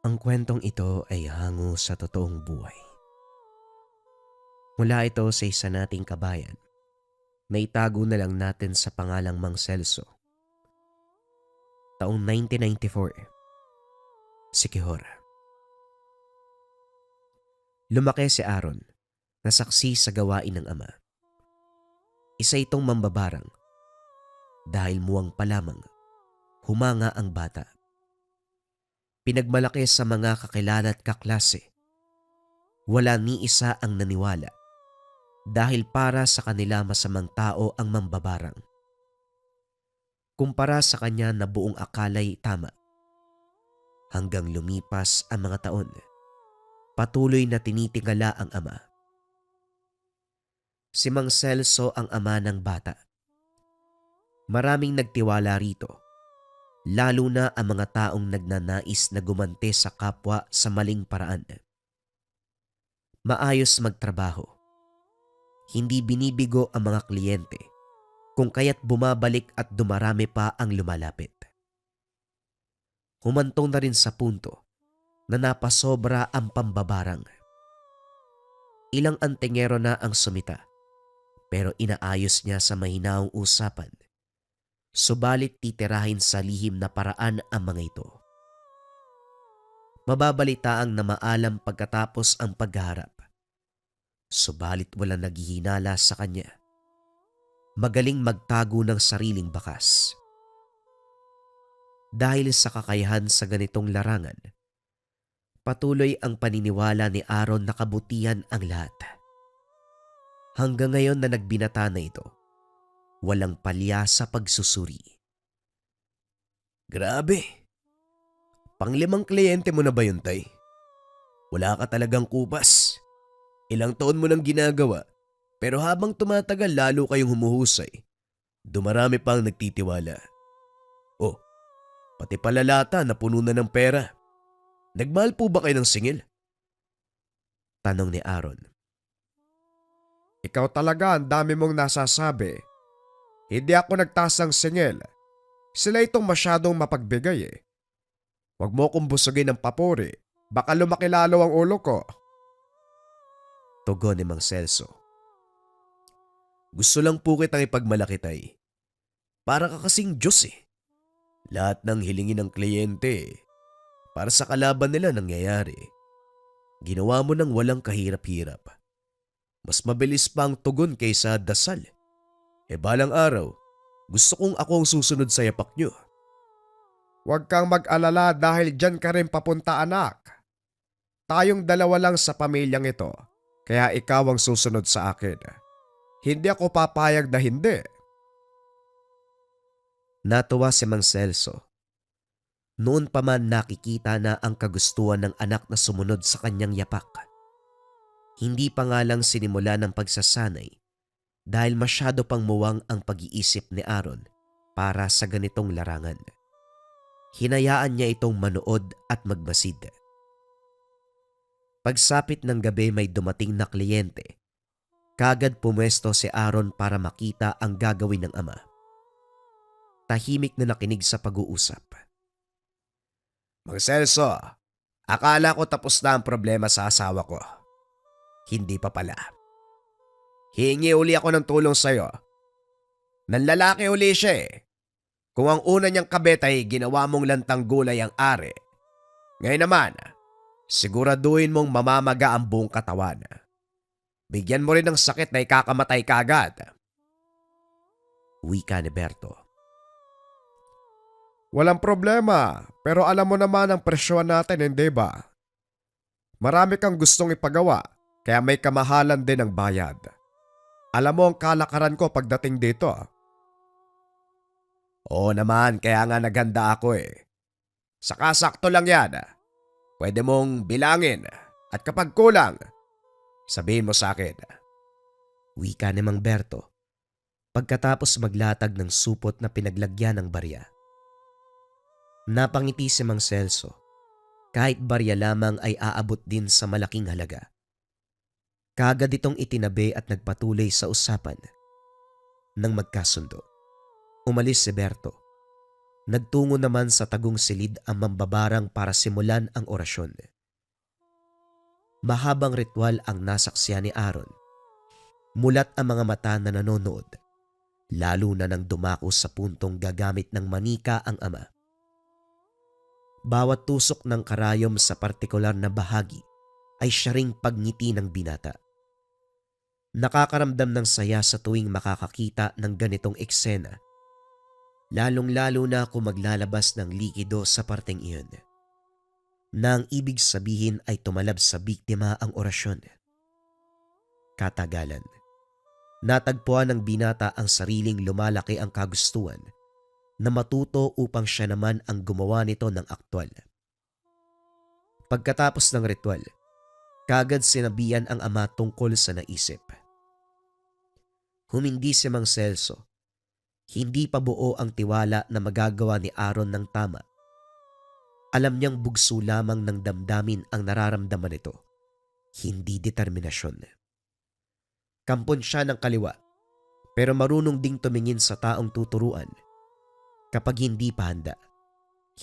Ang kwentong ito ay hango sa totoong buhay. Mula ito sa isa nating kabayan na itago na lang natin sa pangalang Mang Celso. Taong 1994, Siquijor. Lumaki si Aaron na saksi sa gawain ng ama. Isa itong mambabarang dahil muwang pa lamang humanga ang bata. Pinagmalaki sa mga kakilala at kaklase. Wala ni isa ang naniwala dahil para sa kanila masamang tao ang mambabarang. Kumpara sa kanya na buong akala'y tama. Hanggang lumipas ang mga taon, patuloy na tinitingala ang ama. Si Mang Celso ang ama ng bata. Maraming nagtiwala rito, lalo na ang mga taong nagnanais na gumante sa kapwa sa maling paraan. Maayos magtrabaho. Hindi binibigo ang mga kliyente, kung kaya't bumabalik at dumarami pa ang lumalapit. Humantong na rin sa punto na napasobra ang pambabarang. Ilang antingero na ang sumita, pero inaayos niya sa mahinaong usapan. Subalit titirahin sa lihim na paraan ang mga ito. Mababalitaang na maalam pagkatapos ang pagharap. Subalit walang naghihinala sa kanya. Magaling magtago ng sariling bakas. Dahil sa kakayahan sa ganitong larangan, patuloy ang paniniwala ni Aaron na kabutihan ang lahat. Hanggang ngayon na nagbinata na ito, walang palya sa pagsusuri. Grabe. Panglimang kliyente mo na ba yun, Tay? Wala ka talagang kupas. Ilang taon mo nang ginagawa, pero habang tumatagal lalo kayong humuhusay, dumarami pa ang nagtitiwala. Oh, pati palalata na puno na ng pera. Nagmahal po ba kayo ng singil? Tanong ni Aaron. Ikaw talaga ang dami mong nasasabi. Hindi ako nagtasang singil. Sila itong masyadong mapagbigay eh. Huwag mo kong busugin ng papuri. Baka lumaki lalo ang ulo ko. Tugon ni Mang Celso. Gusto lang po kitang ipagmalaki, Tay. Para ka kasing Diyos eh. Lahat ng hilingin ng kliyente, para sa kalaban nila nangyayari. Ginawa mo ng walang kahirap-hirap. Mas mabilis pa ang tugon kaysa dasal. Balang araw, gusto kong ako ang susunod sa yapak nyo. Huwag kang mag-alala dahil dyan ka rin papunta anak. Tayong dalawa lang sa pamilyang ito, kaya ikaw ang susunod sa akin. Hindi ako papayag na hindi. Natuwa si Mang Celso. Noon pa man nakikita na ang kagustuhan ng anak na sumunod sa kanyang yapak. Hindi pa nga lang sinimula ng pagsasanay dahil masyado pang muwang ang pag-iisip ni Aaron para sa ganitong larangan. Hinayaan niya itong manood at magmasid. Pagsapit ng gabi may dumating na kliyente. Kagad pumwesto si Aaron para makita ang gagawin ng ama. Tahimik na nakinig sa pag-uusap. Mang Celso, akala ko tapos na ang problema sa asawa ko. Hindi pa pala. Hihingi uli ako ng tulong sa'yo. Nanlalaki uli siya eh. Kung ang una niyang kabet ay ginawa mong lantang gulay ang ari, ngayon naman, siguraduhin mong mamamaga ang buong katawan. Bigyan mo rin ng sakit na ikakamatay ka agad. Wika ni Berto. Walang problema, pero alam mo naman ang presyon natin, hindi ba? Marami kang gustong ipagawa, kaya may kamahalan din ang bayad. Alam mo ang kalakaran ko pagdating dito. Oo naman, kaya nga naghanda ako eh. Saka sakto lang yan. Pwede mong bilangin at kapag kulang, sabihin mo sa akin. Wika ni Mang Berto pagkatapos maglatag ng supot na pinaglagyan ng barya. Napangiti si Mang Celso. Kahit barya lamang ay aabot din sa malaking halaga. Kagad itong itinabi at nagpatuloy sa usapan. Nang magkasundo, umalis si Berto. Nagtungo naman sa tagong silid ang mambabarang para simulan ang orasyon. Mahabang ritual ang nasaksiyan ni Aaron. Mulat ang mga mata na nanonood, lalo na nang dumako sa puntong gagamit ng manika ang ama. Bawat tusok ng karayom sa partikular na bahagi ay siya ring pagngiti ng binata. Nakakaramdam ng saya sa tuwing makakakita ng ganitong eksena, lalong-lalo na kung maglalabas ng likido sa parteng iyon, na ang ibig sabihin ay tumalab sa biktima ang orasyon. Katagalan, natagpuan ng binata ang sariling lumalaki ang kagustuhan na matuto upang siya naman ang gumawa nito ng aktwal. Pagkatapos ng ritual, kagad sinabihan ang ama tungkol sa naisip. Humindi si Mang Celso. Hindi pa buo ang tiwala na magagawa ni Aaron ng tama. Alam niyang bugso lamang ng damdamin ang nararamdaman nito, hindi determinasyon. Kampon siya ng kaliwa, pero marunong ding tumingin sa taong tuturuan. Kapag hindi pa handa,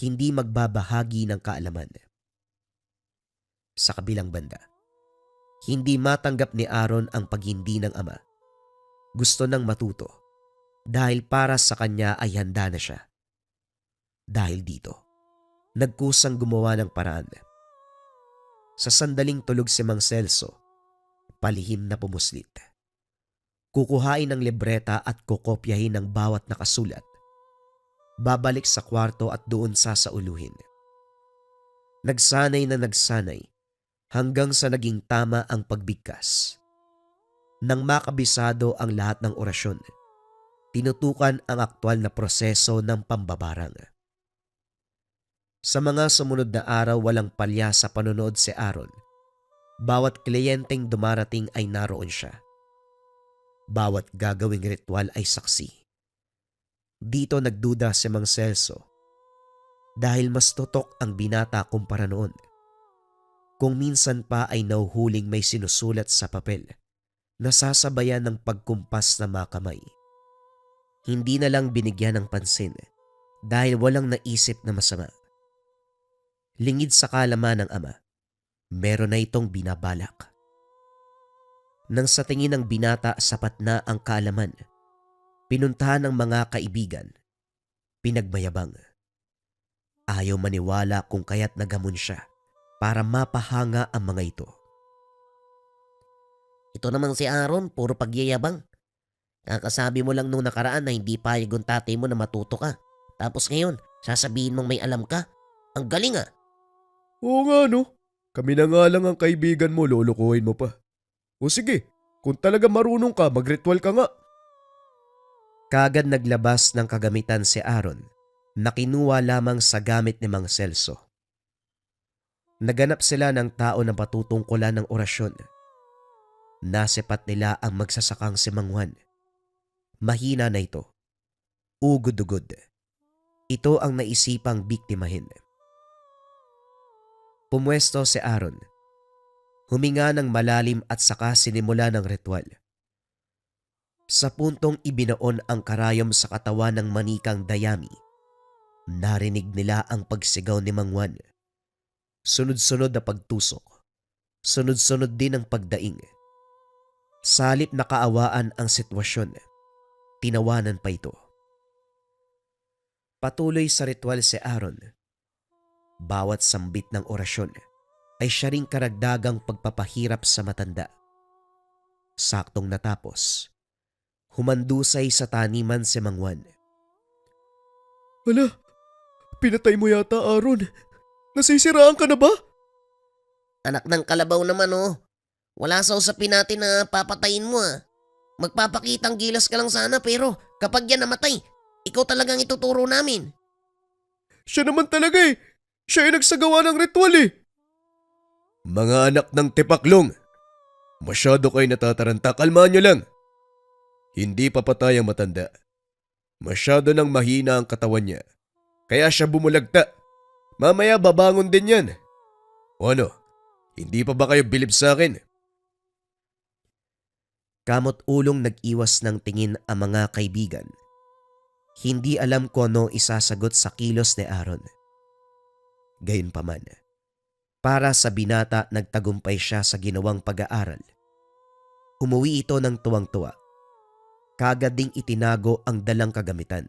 hindi magbabahagi ng kaalaman. Sa kabilang banda, hindi matanggap ni Aaron ang paghindi ng ama. Gusto nang matuto dahil para sa kanya ay handa na siya. Dahil dito, nagkusang gumawa ng paraan. Sa sandaling tulog si Mang Celso, palihim na pumuslit. Kukuhain ng libreta at kokopyahin ng bawat nakasulat. Babalik sa kwarto at doon sasauluhin. Nagsanay na nagsanay hanggang sa naging tama ang pagbigkas. Nang makabisado ang lahat ng orasyon, tinutukan ang aktwal na proseso ng pambabarang. Sa mga sumunod na araw walang palya sa panonood si Aaron. Bawat kliyenteng dumarating ay naroon siya. Bawat gagawing ritual ay saksi. Dito nagduda si Mang Celso dahil mas tutok ang binata kumpara noon. Kung minsan pa ay nauhuling may sinusulat sa papel, nasasabayan ng pagkumpas na mga kamay. Hindi na lang binigyan ng pansin dahil walang naisip na masama. Lingid sa kaalaman ng ama, meron na itong binabalak. Nang sa tingin ng binata sapat na ang kaalaman, pinuntahan ng mga kaibigan, pinagmayabang. Ayaw maniwala kung kaya't nagamon siya para mapahanga ang mga ito. Ito namang si Aaron, puro pagyayabang. Kakasabi mo lang nung nakaraan na hindi payag ang tatay mo na matuto ka. Tapos ngayon, sasabihin mong may alam ka. Ang galing ah. Oo nga no, kami na nga lang ang kaibigan mo, lulukuhin mo pa. O sige, kung talaga marunong ka, mag-ritual ka nga. Kagad naglabas ng kagamitan si Aaron na kinuha lamang sa gamit ni Mang Celso. Naganap sila ng tao na patutungkulan ng orasyon. Nasipat nila ang magsasakang si Mang Juan. Mahina na ito. Ugod-ugod. Ito ang naisipang biktimahin. Pumwesto si Aaron. Huminga ng malalim at saka sinimula ng ritual. Sa puntong ibinaon ang karayom sa katawan ng manikang dayami, narinig nila ang pagsigaw ni Mang Juan. Sunod-sunod na pagtusok. Sunod-sunod din ang pagdaing. Salip na kaawaan ang sitwasyon, tinawanan pa ito. Patuloy sa ritual si Aaron. Bawat sambit ng orasyon ay siya ring karagdagang pagpapahirap sa matanda. Saktong natapos, humandusay sa taniman si Mang Juan. Hala, pinatay mo yata, Aaron. Nasisiraan ka na ba? Anak ng kalabaw naman oh. Wala sa usapin natin na papatayin mo ah. Magpapakitang gilas ka lang sana pero kapag yan namatay, ikaw talagang ituturo namin. Siya naman talaga eh. Siya ay nagsagawa ng ritual eh. Mga anak ng tipaklong, masyado kayo natataranta, kalmaan nyo lang. Hindi papatay ang matanda. Masyado nang mahina ang katawan niya. Kaya siya bumulagta. Mamaya babangon din yan. O ano, hindi pa ba kayo bilib sa akin? Kamot ulong nag-iwas ng tingin ang mga kaibigan. Hindi alam kung ano isasagot sa kilos ni Aaron. Gayunpaman, para sa binata nagtagumpay siya sa ginawang pag-aaral. Umuwi ito ng tuwang-tuwa. Kaagad ding itinago ang dalang kagamitan.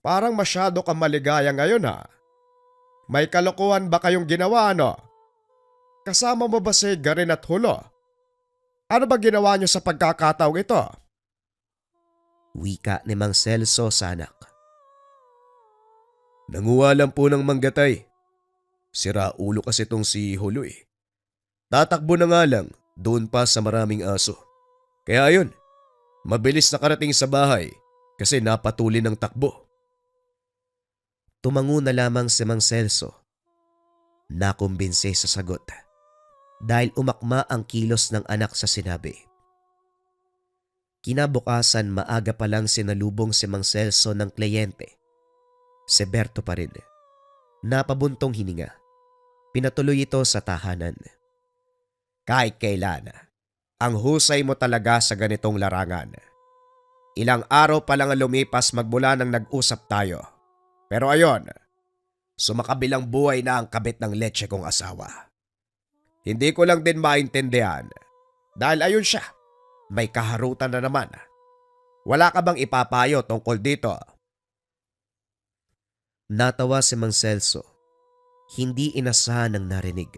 Parang masyado kang maligaya ngayon ha. May kalokohan ba kayong ginawa ano? Kasama mo ba si Garin at Hulo? Ano ba ginawa niyo sa pagkakataong ito? Wika ni Mang Celso sa anak. Nanguha lang po ng manggatay. Sira ulo kasi tong si Hulo eh. Tatakbo na nga lang doon pa sa maraming aso. Kaya ayun, mabilis nakarating sa bahay kasi napatuli ng takbo. Tumango na lamang si Mang Celso. Nakumbinse sa sagot dahil umakma ang kilos ng anak sa sinabi. Kinabukasan maaga pa lang sinalubong si Mang Celso ng kliyente. Si Berto pa rin. Napabuntong hininga. Pinatuloy ito sa tahanan. Kahit kailan, ang husay mo talaga sa ganitong larangan. Ilang araw pa lang ang lumipas magmula nang nag-usap tayo. Pero ayon, sumakabilang buhay na ang kabit ng leche kong asawa. Hindi ko lang din maintindihan dahil ayun siya, may kaharutan na naman. Wala ka bang ipapayo tungkol dito? Natawa si Mang Celso. Hindi inasahan ng narinig.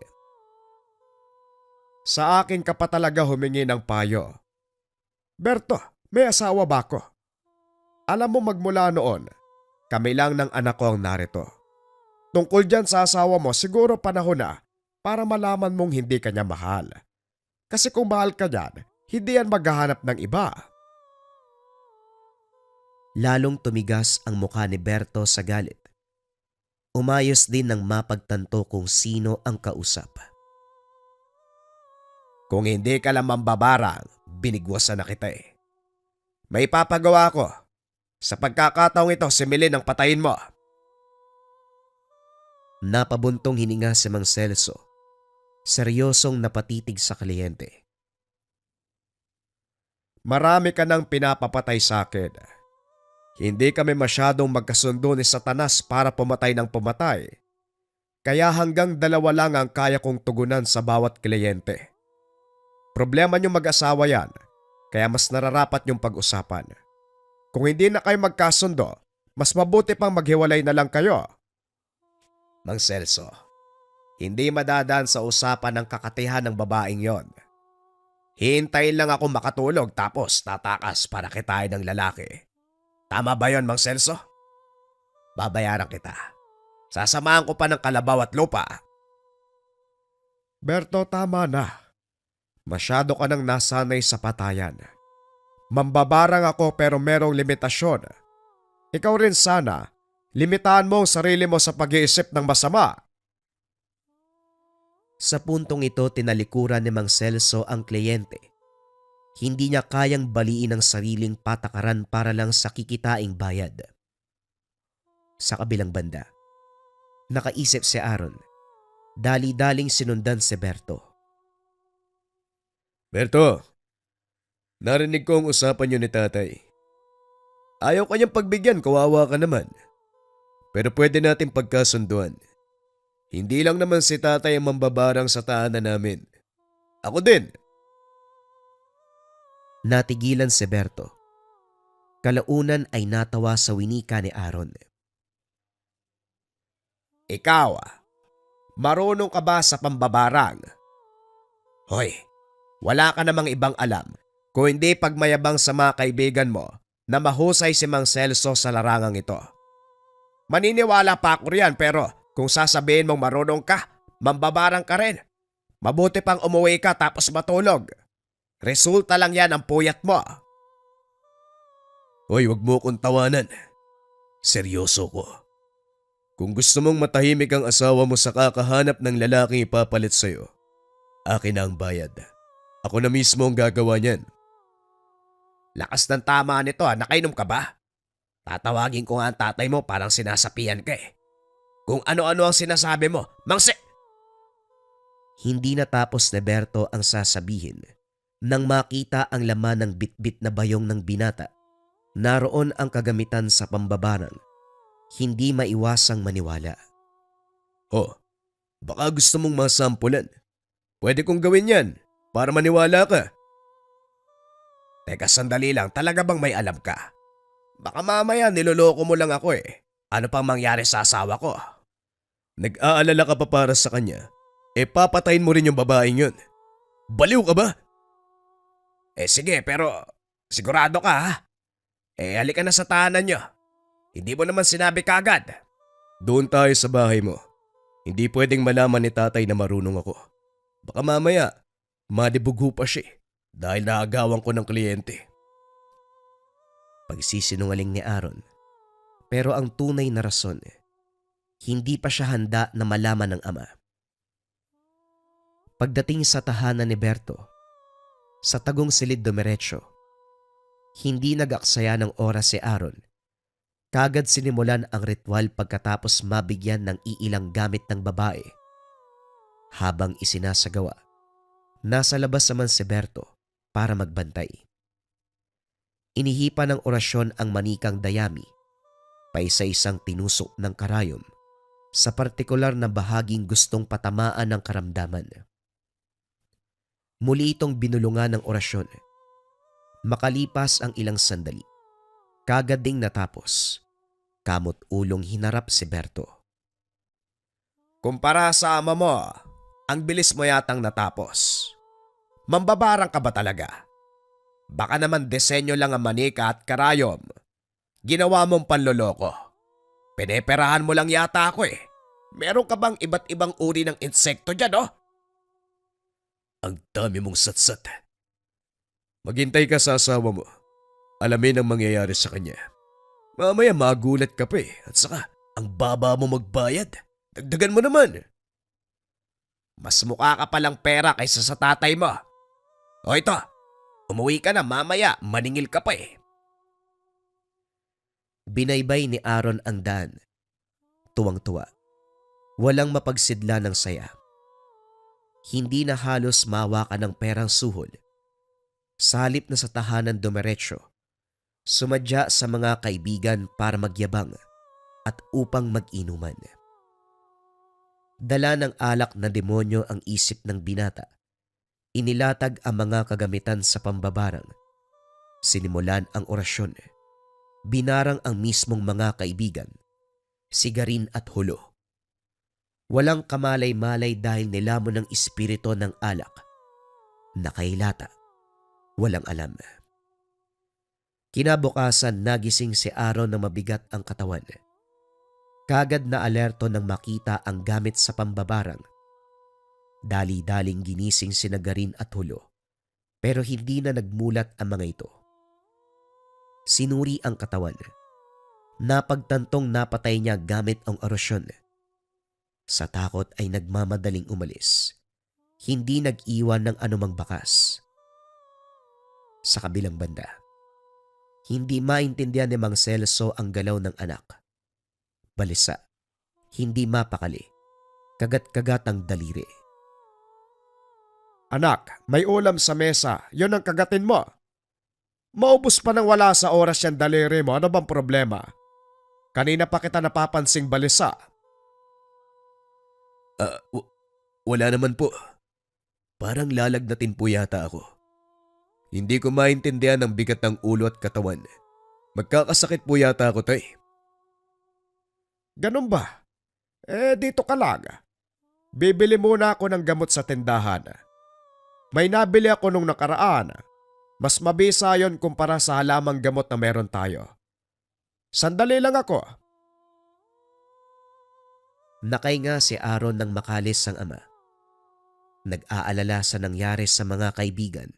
Sa akin ka pa talaga humingi ng payo. Berto, may asawa ba ako? Alam mo magmula noon, kami lang ng anak ko ang narito. Tungkol dyan sa asawa mo, siguro panahon na para malaman mong hindi ka niya mahal. Kasi kung mahal ka niyan, hindi yan maghahanap ng iba. Lalong tumigas ang mukha ni Berto sa galit. Umayos din ng mapagtanto kung sino ang kausap. Kung hindi ka lang mambabarang, binigwasan na kita eh. May papagawa ko. Sa pagkakataong ito, similin ang patayin mo. Napabuntong hininga si Mang Celso. Seryosong napatitig sa kliyente. Marami ka nang pinapapatay sa akin. Hindi kami masyadong magkasundo ni Satanas para pumatay ng pumatay. Kaya hanggang 2 lang ang kaya kong tugunan sa bawat kliyente. Problema niyong mag-asawa yan, kaya mas nararapat niyong pag-usapan. Kung hindi na kayo magkasundo, mas mabuti pang maghiwalay na lang kayo. Mang Celso, hindi madadaan sa usapan ng kakatihan ng babaeng yon. Hintayin lang ako makatulog tapos tatakas para kitain ng lalaki. Tama ba yon, Mang Celso? Babayaran kita. Sasamahan ko pa ng kalabaw at lupa. Berto, tama na. Masyado ka nang nasanay sa patayan. Mambabarang ako pero merong limitasyon. Ikaw rin sana, limitahan mo ang sarili mo sa pag-iisip ng masama. Sa puntong ito tinalikuran ni Mang Celso ang kliyente. Hindi niya kayang baliin ang sariling patakaran para lang sa kikitaing bayad. Sa kabilang banda, nakaisip si Aaron. Dali-daling sinundan si Berto. Berto, narinig ko ang usapan niyo ni tatay. Ayaw kanyang pagbigyan, kawawa ka naman. Pero pwede natin pagkasunduan. Hindi lang naman si tatay ang mambabarang sa tahanan namin. Ako din. Natigilan si Berto. Kalaunan ay natawa sa winika ni Aaron. Ikaw, marunong ka ba sa pambabarang? Hoy, wala ka namang ibang alam kung hindi pagmayabang sa mga kaibigan mo na mahusay si Mang Celso sa larangang ito. Maniniwala pa ako riyan pero kung sasabihin mong marunong ka, mambabarang ka rin. Mabuti pang umuwi ka tapos matulog. Resulta lang yan ang puyat mo. Hoy, wag mo kong tawanan. Seryoso ko. Kung gusto mong matahimik ang asawa mo sa kakahanap ng lalaking ipapalit sa'yo, akin na ang bayad. Ako na mismo ang gagawa niyan. Lakas ng tama nito nakainom ka ba? Tatawagin ko nga ang tatay mo parang sinasapian ka eh. Kung ano-ano ang sinasabi mo, Hindi natapos ni Berto ang sasabihin nang makita ang laman ng bitbit na bayong ng binata naroon ang kagamitan sa pambabarang, hindi maiwasang maniwala. Oh, baka gusto mong masampulan. Pwede kong gawin yan para maniwala ka. Teka, sandali lang. Talaga bang may alam ka? Baka mamaya niloloko mo lang ako eh. Ano pang mangyari sa asawa ko? Nag-aalala ka pa para sa kanya. Papatayin mo rin yung babaeng yun. Baliw ka ba? Sige, pero sigurado ka ha? Halika na sa tahanan nyo. Hindi mo naman sinabi kagad. Doon tayo sa bahay mo. Hindi pwedeng malaman ni tatay na marunong ako. Baka mamaya, madibugho pa siya dahil naagawan ko ng kliyente. Pagsisinungaling ni Aaron. Pero ang tunay na rason, hindi pa siya handa na malaman ng ama. Pagdating sa tahanan ni Berto, sa tagong silid dumiretso, hindi nag-aksaya ng oras si Aaron. Kagad sinimulan ang ritual pagkatapos mabigyan ng iilang gamit ng babae. Habang isinasagawa, nasa labas naman si Berto para magbantay. Inihipa ng orasyon ang manikang dayami, paisa-isang tinusok ng karayom sa partikular na bahaging gustong patamaan ng karamdaman. Muli itong binulungan ng orasyon. Makalipas ang ilang sandali, kagad ding natapos, kamot ulong hinarap si Berto. Kumpara sa ama mo, ang bilis mo yatang natapos. Mambabarang ka ba talaga? Baka naman disenyo lang ang manika at karayom. Ginawa mong panloloko. Pineperahan mo lang yata ako eh. Meron ka bang iba't ibang uri ng insekto dyan, oh? Ang dami mong satsat. Maghintay ka sa asawa mo. Alamin ang mangyayari sa kanya. Mamaya magulat ka pa eh. At saka, ang baba mo magbayad. Dagdagan mo naman. Mas mukha ka palang pera kaysa sa tatay mo. O ito, umuwi ka na mamaya, maningil ka pa eh. Binaybay ni Aaron ang daan. Tuwang-tuwa. Walang mapagsidla ng saya. Hindi na halos mawakan ng perang suhol. Sa halip na sa tahanan dumiretso, sumadya sa mga kaibigan para magyabang at upang mag-inuman. Dala ng alak na demonyo ang isip ng binata. Inilatag ang mga kagamitan sa pambabarang. Sinimulan ang orasyon. Binarang ang mismong mga kaibigan, sigarin at hulo. Walang kamalay-malay dahil nilamon ng espiritu ng alak. Nakailata. Walang alam. Kinabukasan nagising si Aaron na mabigat ang katawan. Kagad na alerto nang makita ang gamit sa pambabarang. Dali-daling ginising si Nagarin at Hulo, pero hindi na nagmulat ang mga ito. Sinuri ang katawan. Napagtantong napatay niya gamit ang orasyon. Sa takot ay nagmamadaling umalis. Hindi nag-iwan ng anumang bakas. Sa kabilang banda, hindi maintindihan ni Mang Celso ang galaw ng anak. Balisa, hindi mapakali, kagat-kagat ang daliri. Anak, may ulam sa mesa. Yun ang kagatin mo. Maubos pa nang wala sa oras yan daliri mo. Ano bang problema? Kanina pa kita napapansing balisa. Wala naman po. Parang lalagnatin po yata ako. Hindi ko maintindihan ang bigat ng ulo at katawan. Magkakasakit po yata ako, tay. Ganun ba? Dito ka lang. Bibili muna ako ng gamot sa tindahan. May nabili ako nung nakaraan. Mas mabisa yon kumpara sa halamang gamot na meron tayo. Sandali lang ako. Nakahinga si Aaron nang makalis ang ama. Nag-aalala sa nangyari sa mga kaibigan.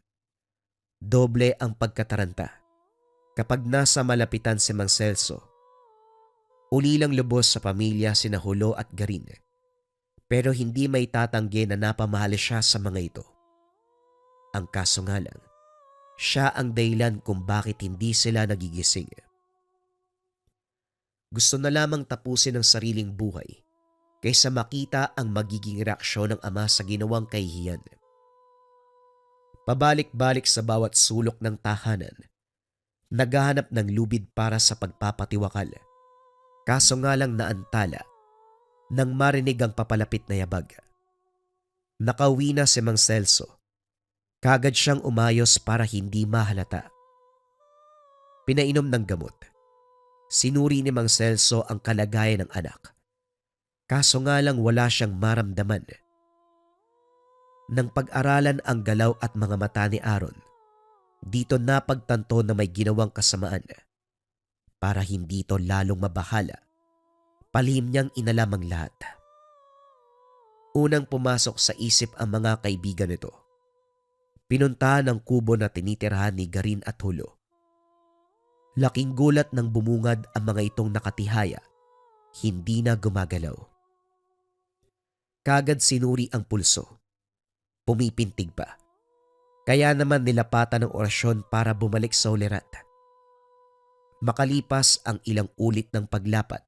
Doble ang pagkataranta kapag nasa malapitan si Mang Celso. Ulilang lubos sa pamilya sina Hulo at Garin, pero hindi may tatanggi na napamahali siya sa mga ito. Ang kaso nga lang, siya ang dahilan kung bakit hindi sila nagigising. Gusto na lamang tapusin ang sariling buhay kaysa makita ang magiging reaksyon ng ama sa ginawang kahihiyan. Pabalik-balik sa bawat sulok ng tahanan, Naghahanap ng lubid para sa pagpapatiwakal. Kaso nga lang naantala nang marinig ang papalapit na yabag. Nakauwi na si Mang Celso. Kagad siyang umayos para hindi mahalata. Pinainom ng gamot. Sinuri ni Mang Celso ang kalagayan ng anak. Kaso nga lang wala siyang maramdaman. Nang pag-aralan ang galaw at mga mata ni Aaron, dito napagtanto na may ginawang kasamaan. Para hindi ito lalong mabahala, palihim niyang inalam ang lahat. Unang pumasok sa isip ang mga kaibigan nito. Pinuntahan ang kubo na tinitirhan ni Garin at Hulo. Laking gulat nang bumungad ang mga itong nakatihaya, hindi na gumagalaw. Kagad sinuri ang pulso. Pumipintig pa. Kaya naman nilapatan ng orasyon para bumalik sa ulirat. Makalipas ang ilang ulit ng paglapat,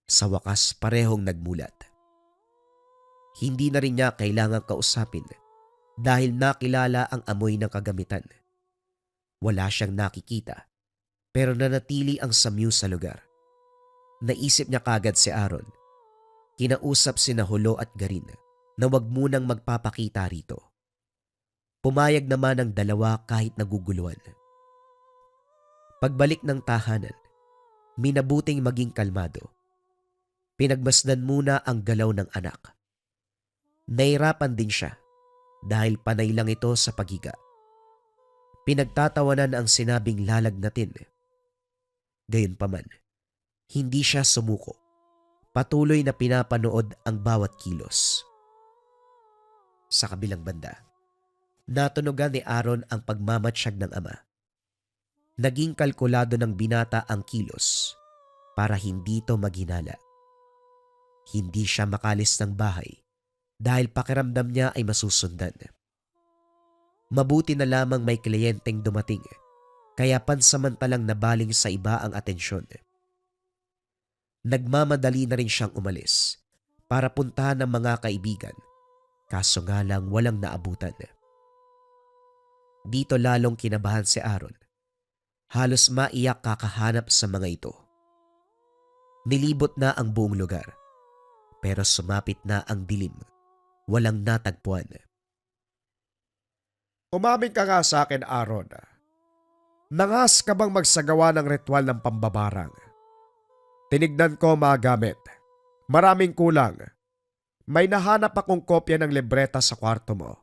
sa wakas parehong nagmulat. Hindi na rin niya kailangang kausapin dahil nakilala ang amoy ng kagamitan. Wala siyang nakikita pero nanatili ang samyu sa lugar. Naisip niya kagad si Aaron. Kinausap sina Hulo at Garin na wag munang magpapakita rito. Pumayag naman ang dalawa kahit naguguluhan. Pagbalik ng tahanan, minabuting maging kalmado. Pinagmasdan muna ang galaw ng anak. Nahirapan din siya dahil panay lang ito sa paghiga. Pinagtatawanan ang sinabing lalagnatin. Gayunpaman, hindi siya sumuko. Patuloy na pinapanood ang bawat kilos. Sa kabilang banda, natunugan ni Aaron ang pagmamatsyag ng ama. Naging kalkulado ng binata ang kilos para hindi ito maghinala. Hindi siya makalis ng bahay dahil pakiramdam niya ay masusundan. Mabuti na lamang may kliyenteng dumating kaya pansamantalang nabaling sa iba ang atensyon. Nagmamadali na rin siyang umalis para puntahan ng mga kaibigan, kaso nga lang walang naabutan. Dito lalong kinabahan si Aaron. Halos maiyak kakahanap sa mga ito. Nilibot na ang buong lugar, pero sumapit na ang dilim. Walang natagpuan. Umamin ka nga sa akin, Aaron. Nangas ka bang magsagawa ng ritual ng pambabarang? Tinignan ko mga gamit. Maraming kulang. May nahanap akong kopya ng libreta sa kwarto mo.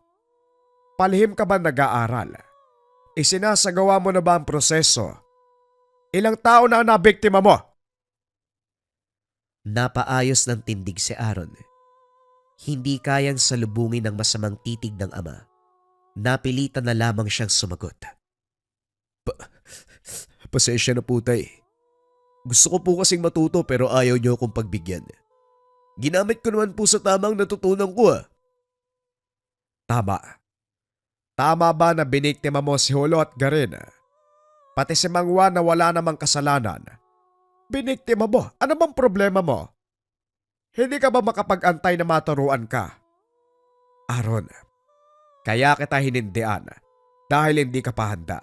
Palihim ka ba nag-aaral? Isinasagawa mo na ba ang proseso? Ilang tao na ang nabiktima mo? Napaayos ng tindig si Aaron. Hindi kayang salubungin ng masamang titig ng ama. Napilitan na lamang siyang sumagot. Pasensya na po, tay. Gusto ko po kasing matuto pero ayaw niyo akong pagbigyan. Ginamit ko naman po sa tamang natutunan ko. Tama. Tama ba na biniktima mo si Hulo at Garin? Pati si Mang Juan na wala namang kasalanan. Biniktima mo? Ano bang problema mo? Hindi ka ba makapag-antay na maturuan ka? Aaron, kaya kita hinindian dahil hindi ka pa handa.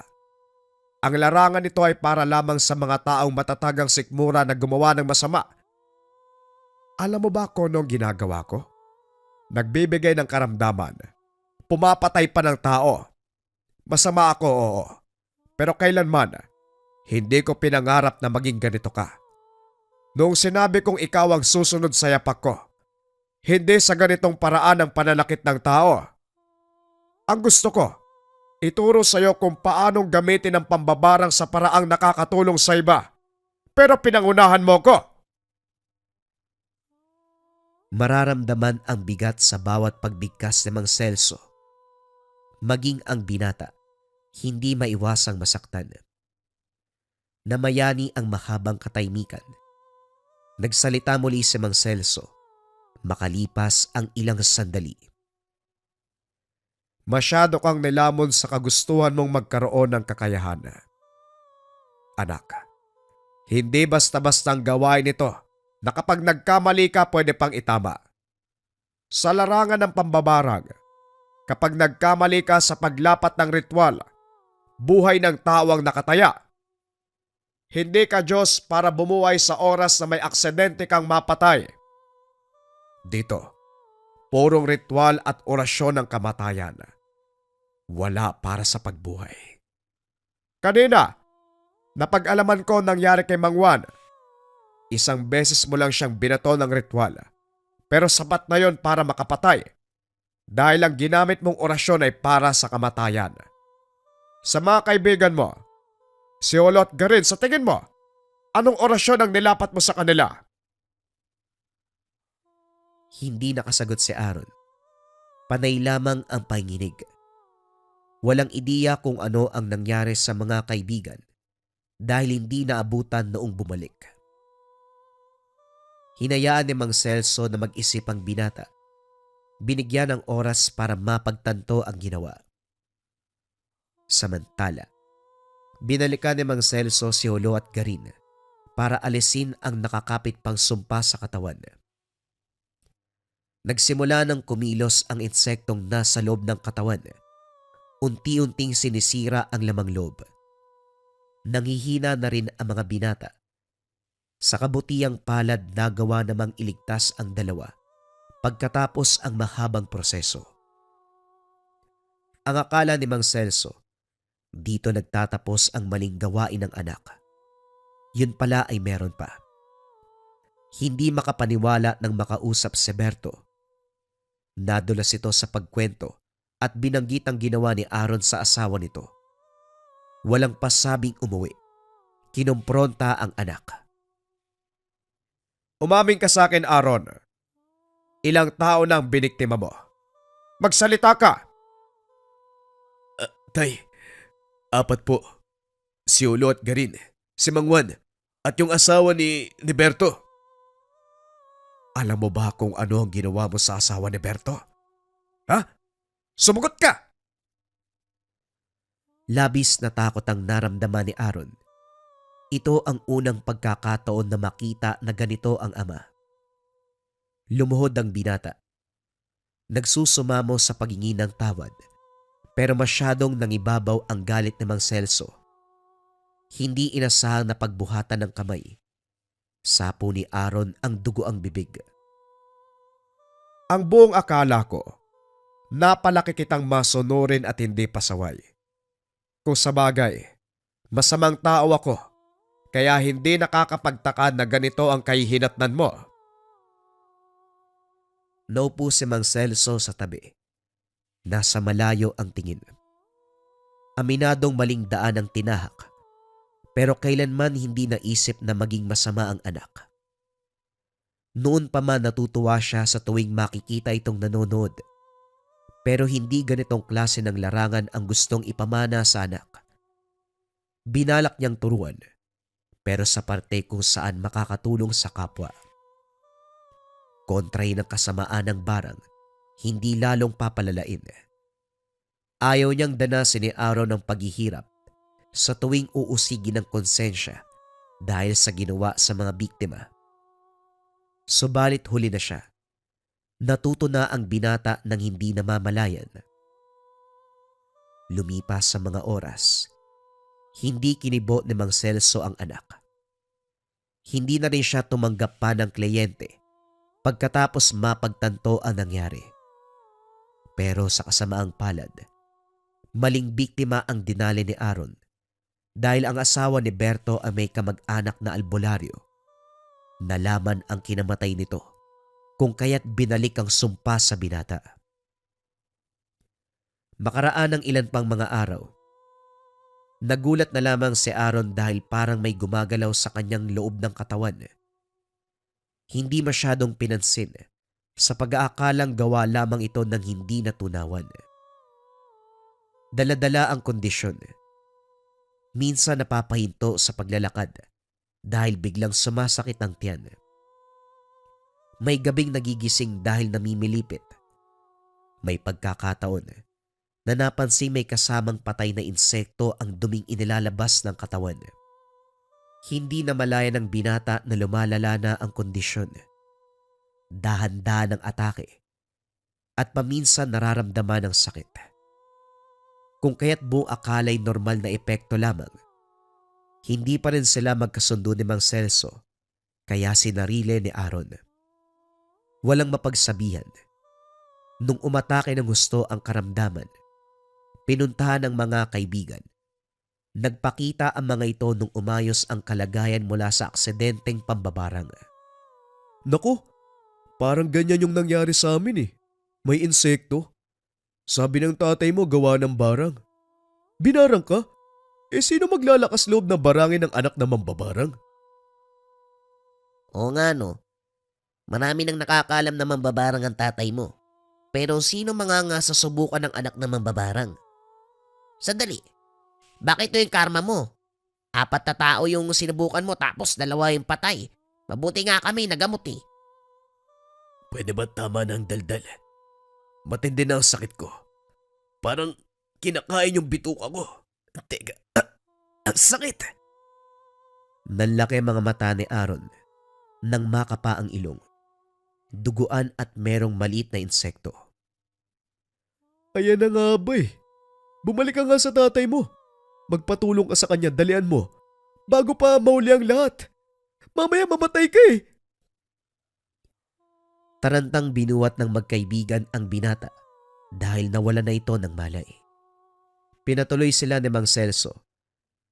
Ang larangan nito ay para lamang sa mga taong matatagang sikmura na gumawa ng masama. Alam mo ba kung anong ginagawa ko? Nagbibigay ng karamdaman. Pumapatay pa ng tao. Masama ako, oo. Pero kailanman, hindi ko pinangarap na maging ganito ka. Noong sinabi kong ikaw ang susunod sa yapak ko, hindi sa ganitong paraan ang pananakit ng tao. Ang gusto ko, ituro sa iyo kung paanong gamitin ang pambabarang sa paraang nakakatulong sa iba. Pero pinangunahan mo ko. Mararamdaman ang bigat sa bawat pagbigkas ni Mang Celso. Maging ang binata, hindi maiwasang masaktan. Namayani ang mahabang katahimikan. Nagsalita muli si Mang Celso, makalipas ang ilang sandali. Masyado kang nilamon sa kagustuhan mong magkaroon ng kakayahan. Anak, hindi basta-bastang gawain ito na kapag nagkamali ka pwede pang itama. Sa larangan ng pambabarang, kapag nagkamali ka sa paglapat ng ritual, buhay ng tao ang nakataya, Hindi ka Diyos para bumuhay sa oras na may aksidente kang mapatay. Dito, purong ritual at orasyon ng kamatayan. Wala para sa pagbuhay. Kanina, napag-alaman ko nangyari kay Mang Juan. Isang beses mo lang siyang binato ng ritual. Pero sapat na yon para makapatay. Dahil ang ginamit mong orasyon ay para sa kamatayan. Sa mga kaibigan mo, si Olo at Garin, sa tingin mo, anong orasyon ang nilapat mo sa kanila? Hindi nakasagot si Aaron. Panay lamang ang panginig. Walang ideya kung ano ang nangyari sa mga kaibigan dahil hindi naabutan noong bumalik. Hinayaan ni Mang Celso na mag-isip ang binata. Binigyan ng oras para mapagtanto ang ginawa. Samantala, binalikan ni Mang Celso si Olo at Garin para alisin ang nakakapit pang sumpa sa katawan. Nagsimula ng kumilos ang insektong nasa loob ng katawan. Unti-unting sinisira ang lamang loob. Nanghihina na rin ang mga binata. Sa kabutiang palad nagawa namang iligtas ang dalawa pagkatapos ang mahabang proseso. Ang akala ni Mang Celso, dito nagtatapos ang maling gawain ng anak. Yun pala ay meron pa. Hindi makapaniwala nang makausap si Berto. Nadulas ito sa pagkwento at binanggit ang ginawa ni Aaron sa asawa nito. Walang pasabing umuwi. Kinompronta ang anak. Umamin ka sa akin, Aaron. Ilang tao na ang biniktima mo? Magsalita ka! Tay, 4 po. Si Olo at Garin, si Mang Juan, at yung asawa ni Berto. Alam mo ba kung ano ang ginawa mo sa asawa ni Berto? Ha? Sumagot ka! Labis na takot ang naramdaman ni Aaron. Ito ang unang pagkakataon na makita na ganito ang ama. Lumuhod ang binata. Nagsusumamo sa paghingi ng tawad, pero masyadong nangibabaw ang galit ni Mang Celso. Hindi inasahang na pagbuhatan ng kamay. Sapo ni Aaron ang dugo ang bibig. Ang buong akala ko, napalaki kitang masunurin at hindi pasaway. Kung sabagay, masamang tao ako, kaya hindi nakakapagtaka na ganito ang kahihinatnan mo. Naupo si Mang Celso sa tabi. Nasa malayo ang tingin. Aminadong maling daan ang tinahak, pero kailanman hindi naisip na maging masama ang anak. Noon pa man natutuwa siya sa tuwing makikita itong nanonood, pero hindi ganitong klase ng larangan ang gustong ipamana sa anak. Binalak niyang turuan, pero sa parte kung saan makakatulong sa kapwa. Kontray ng kasamaan ng barang, hindi lalong papalalain. Ayaw niyang danasin ni Aaron ng paghihirap sa tuwing uusigin ng konsensya dahil sa ginawa sa mga biktima. Subalit huli na siya. Natuto na ang binata ng hindi namamalayan. Lumipas sa mga oras, hindi kinibo ni Mang Celso ang anak. Hindi na rin siya tumanggap pa ng kliyente pagkatapos mapagtanto ang nangyari. Pero sa kasamaang palad, maling biktima ang dinali ni Aaron dahil ang asawa ni Berto ay may kamag-anak na albularyo. Nalaman ang kinamatay nito kung kaya't binalik ang sumpa sa binata. Makaraan ng ilan pang mga araw, nagulat na lamang si Aaron dahil parang may gumagalaw sa kanyang loob ng katawan. Hindi masyadong pinansin sa pag-aakalang gawa lamang ito ng hindi natunawan. Dala-dala ang kondisyon. Minsan napapahinto sa paglalakad dahil biglang sumasakit ang tiyan. May gabing nagigising dahil namimilipit. May pagkakataon na napansing may kasamang patay na insekto ang duming inilalabas ng katawan. Hindi na malaya ng binata na lumalala na ang kondisyon. Dahan-dahan ang atake at paminsan nararamdaman ng sakit. Kung kaya't buong akala'y normal na epekto lamang, Hindi pa rin sila magkasundo ni Mang Celso, kaya sinarile ni Aaron. Walang mapagsabihan. Nung umatake ng gusto ang karamdaman, pinuntahan ng mga kaibigan. Nagpakita ang mga ito nung umayos ang kalagayan mula sa aksidenteng pambabarang. Naku, parang ganyan yung nangyari sa amin eh. May insekto. Sabi ng tatay mo gawa ng barang. Binarang ka? Eh sino maglalakas loob na barangin ng anak na mambabarang? Oo nga no, marami nang nakakalam na mambabarang ang tatay mo. Pero sino mga nga sasubukan ng anak na mambabarang? Sandali, bakit ito yung karma mo? 4 na tao yung sinubukan mo tapos 2 yung patay. Mabuti nga kami nagamot eh. Pwede ba tama ng daldal? Matindi na ang sakit ko. Parang kinakain yung bituka ko. Teka, ang sakit! Nanlaki ang mga mata ni Aaron nang makapa ang ilong. Duguan at merong maliit na insekto. Ayan na nga ba eh. Bumalik ka nga sa tatay mo. Magpatulong ka sa kanya, dalian mo. Bago pa mauli ang lahat. Mamaya mamatay ka eh. Tarantang binuwat ng magkaibigan ang binata dahil nawala na ito ng malay. Pinatuloy sila ni Mang Celso.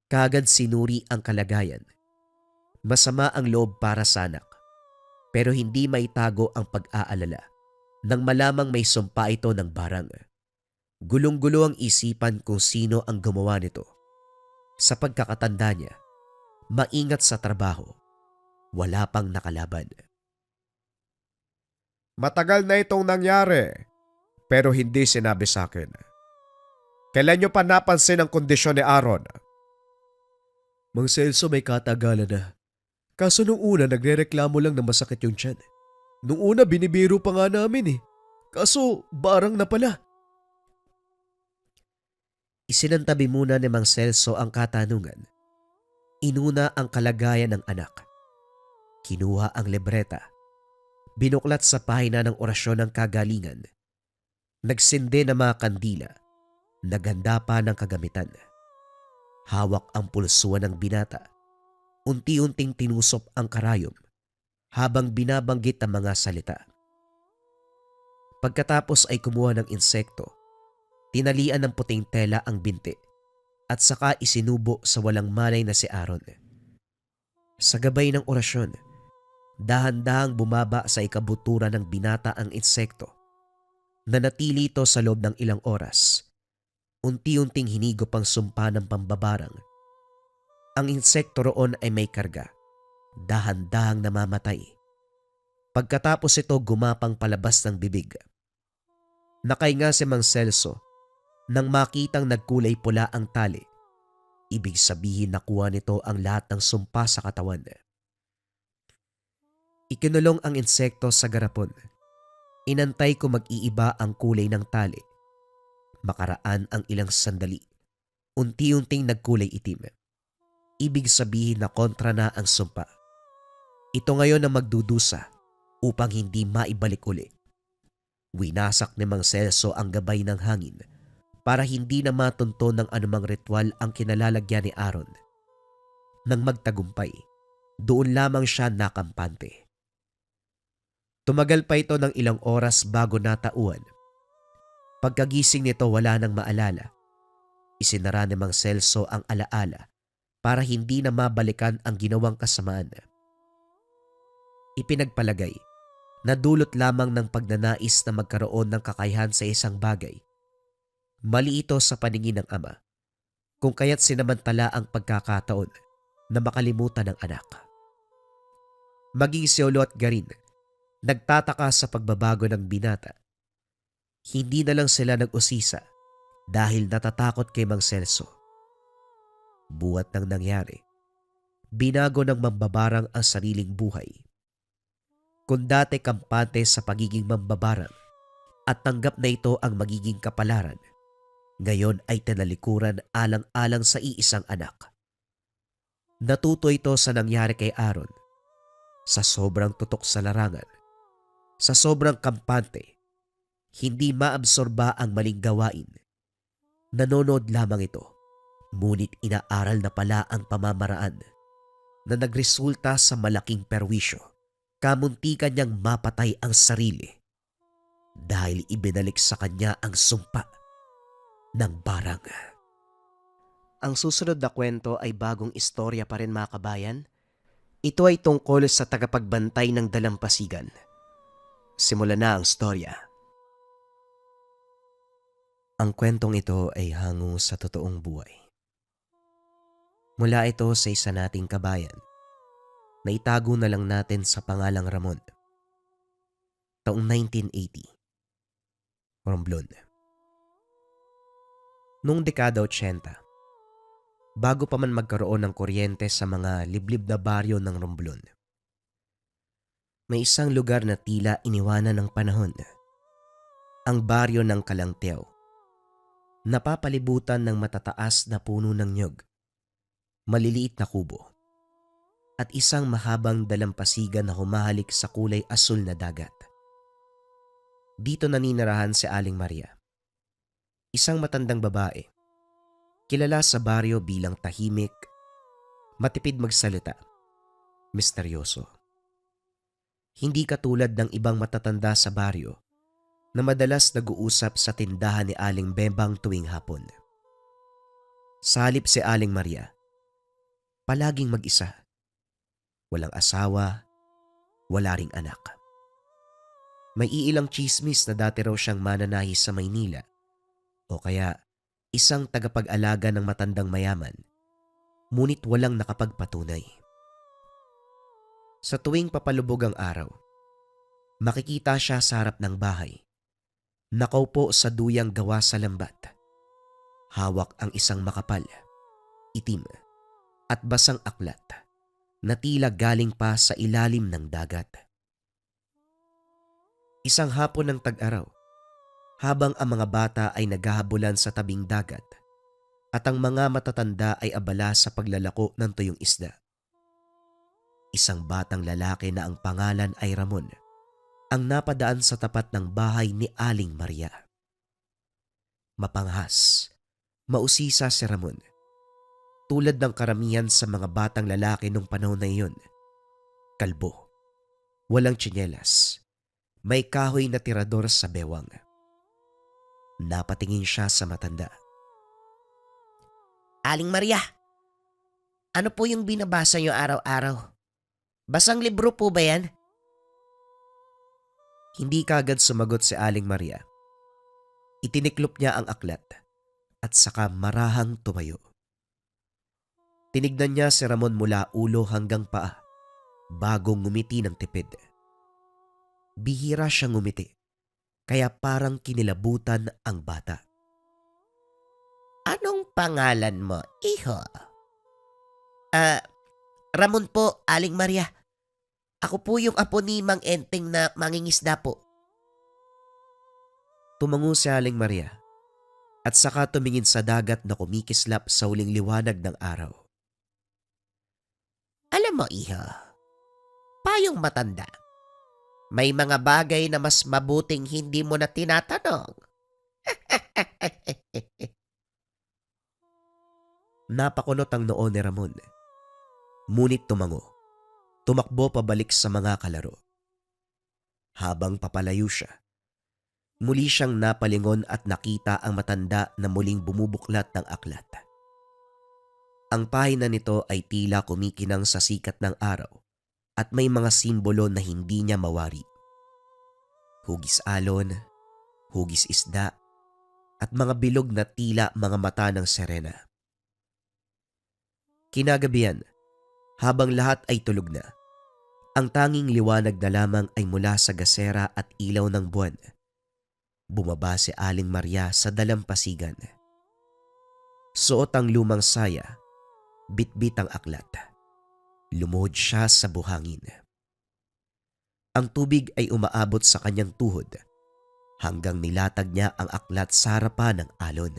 Kaagad sinuri ang kalagayan. Masama ang loob para sa anak, pero hindi maitago ang pag-aalala nang malamang may sumpa ito ng barang. Gulong-gulo ang isipan kung sino ang gumawa nito. Sa pagkakatanda niya, maingat sa trabaho, wala pang nakalaban. Matagal na itong nangyari, pero hindi sinabi sa akin. Kailan nyo pa napansin ang kondisyon ni Aaron? Mang Celso, may katagalan na. Kaso nung una nagrereklamo lang na masakit yung tiyan. Nung una binibiro pa nga namin eh. Kaso barang na pala. Isinantabi muna ni Mang Celso ang katanungan. Inuna ang kalagayan ng anak. Kinuha ang libreta. Binuklat sa pahina ng orasyon ng kagalingan. Nagsindi ng mga kandila. Naganda pa ng kagamitan. Hawak ang pulsuan ng binata. Unti-unting tinusop ang karayom habang binabanggit ang mga salita. Pagkatapos ay kumuha ng insekto. Tinalian ng puting tela ang binti at saka isinubo sa walang malay na si Aaron. Sa gabay ng orasyon, dahan-dahang bumaba sa ikabutura ng binata ang insekto. Nanatili ito sa loob ng ilang oras. Unti-unting hinigop ang sumpa ng pambabarang. Ang insekto roon ay may karga. Dahan-dahang namamatay. Pagkatapos ito gumapang palabas ng bibig. Nakahinga si Mang Celso nang makitang nagkulay pula ang tali. Ibig sabihin nakuha nito ang lahat ng sumpa sa katawan. Ikinulong ang insekto sa garapon. Inantay ko mag-iiba ang kulay ng tali. Makaraan ang ilang sandali. Unti-unting nagkulay itim. Ibig sabihin na kontra na ang sumpa. Ito ngayon ang magdudusa upang hindi maibalik uli. Winasak ni Mang Celso ang gabay ng hangin para hindi na matunto ng anumang ritual ang kinalalagyan ni Aaron. Nang magtagumpay, doon lamang siya nakampante. Tumagal pa ito ng ilang oras bago natauan. Pagkagising nito wala nang maalala. Isinara ni Mang Celso ang alaala para hindi na mabalikan ang ginawang kasamaan. Ipinagpalagay na dulot lamang ng pagnanais na magkaroon ng kakayahan sa isang bagay. Mali ito sa paningin ng ama, kung kaya't sinamantala ang pagkakataon na makalimutan ng anak. Maging si Olo at Garin, nagtataka sa pagbabago ng binata. Hindi na lang sila nag-usisa dahil natatakot kay Mang Celso. Buwat ng nangyari, binago ng mambabarang ang sariling buhay. Kung dati kampante sa pagiging mambabarang at tanggap na ito ang magiging kapalaran, ngayon ay tinalikuran alang-alang sa iisang anak. Natuto ito sa nangyari kay Aaron, sa sobrang tutok sa larangan, sa sobrang kampante, hindi maabsorba ang maling gawain. Nanonood lamang ito Ngunit inaaral na pala ang pamamaraan na nagresulta sa malaking perwisyo. Kamuntikan niyang mapatay ang sarili dahil ibinalik sa kanya ang sumpa ng barang. Ang susunod na kwento ay bagong istorya pa rin mga kabayan. Ito ay tungkol sa tagapagbantay ng dalampasigan. Simulan na ang storya. Ang kwentong ito ay hango sa totoong buhay. Mula ito sa isa nating kabayan na itago na lang natin sa pangalang Ramon. Taong 1980. Romblon. Noong dekada 80, bago pa man magkaroon ng kuryente sa mga liblib na baryo ng Romblon, may isang lugar na tila iniwanan ng panahon. Ang baryo ng Kalangtew. Napapalibutan ng matataas na puno ng nyog, maliliit na kubo, at isang mahabang dalampasigan na humahalik sa kulay asul na dagat. Dito naninirahan si Aling Maria, isang matandang babae, kilala sa baryo bilang tahimik, matipid magsalita, misteryoso. Hindi katulad ng ibang matatanda sa baryo na madalas nag-uusap sa tindahan ni Aling Bembang tuwing hapon. Sa halip si Aling Maria, palaging mag-isa. Walang asawa, wala ring anak. May iilang tsismis na dati raw siyang mananahi sa Maynila o kaya isang tagapag-alaga ng matandang mayaman, ngunit walang nakapagpatunay. Sa tuwing papalubog ang araw, makikita siya sa harap ng bahay. Nakaupo sa duyang gawa sa lambat. Hawak ang isang makapal, itim, at basang aklat na tila galing pa sa ilalim ng dagat. Isang hapon ng tag-araw, habang ang mga bata ay naghahabulan sa tabing dagat at ang mga matatanda ay abala sa paglalako ng tuyong isda. Isang batang lalaki na ang pangalan ay Ramon ang napadaan sa tapat ng bahay ni Aling Maria. Mapanghas, mausisa si Ramon. Tulad ng karamihan sa mga batang lalaki nung panahon na iyon. Kalbo, walang tsinelas, may kahoy na tirador sa bewang. Napatingin siya sa matanda. Aling Maria, ano po yung binabasa niyo araw-araw? Basang libro po ba yan? Hindi kagad sumagot si Aling Maria. Itiniklop niya ang aklat at saka marahang tumayo. Tinignan niya si Ramon mula ulo hanggang paa bago ngumiti ng tipid. Bihira siyang ngumiti kaya parang kinilabutan ang bata. Anong pangalan mo, iho? Ramon po, Aling Maria. Ako po yung apo ni Mang Enteng na mangingisda po. Tumango si Aling Maria at saka tumingin sa dagat na kumikislap sa huling liwanag ng araw. Alam mo, iho, payong matanda. May mga bagay na mas mabuting hindi mo na tinatanong. Napakunot ang noo ni Ramon. Ngunit tumango. Tumakbo pabalik sa mga kalaro. Habang papalayo siya, muli siyang napalingon at nakita ang matanda na muling bumubuklat ng aklat. Ang pahina nito ay tila kumikinang sa sikat ng araw at may mga simbolo na hindi niya mawari. Hugis alon, hugis isda, at mga bilog na tila mga mata ng serena. Kinagabihan, habang lahat ay tulog na, ang tanging liwanag na lamang ay mula sa gasera at ilaw ng buwan. Bumaba si Aling Maria sa dalampasigan. Suot ang lumang saya, bitbit ang aklat. Lumuhod siya sa buhangin. Ang tubig ay umaabot sa kanyang tuhod hanggang nilatag niya ang aklat sa harapan ng alon.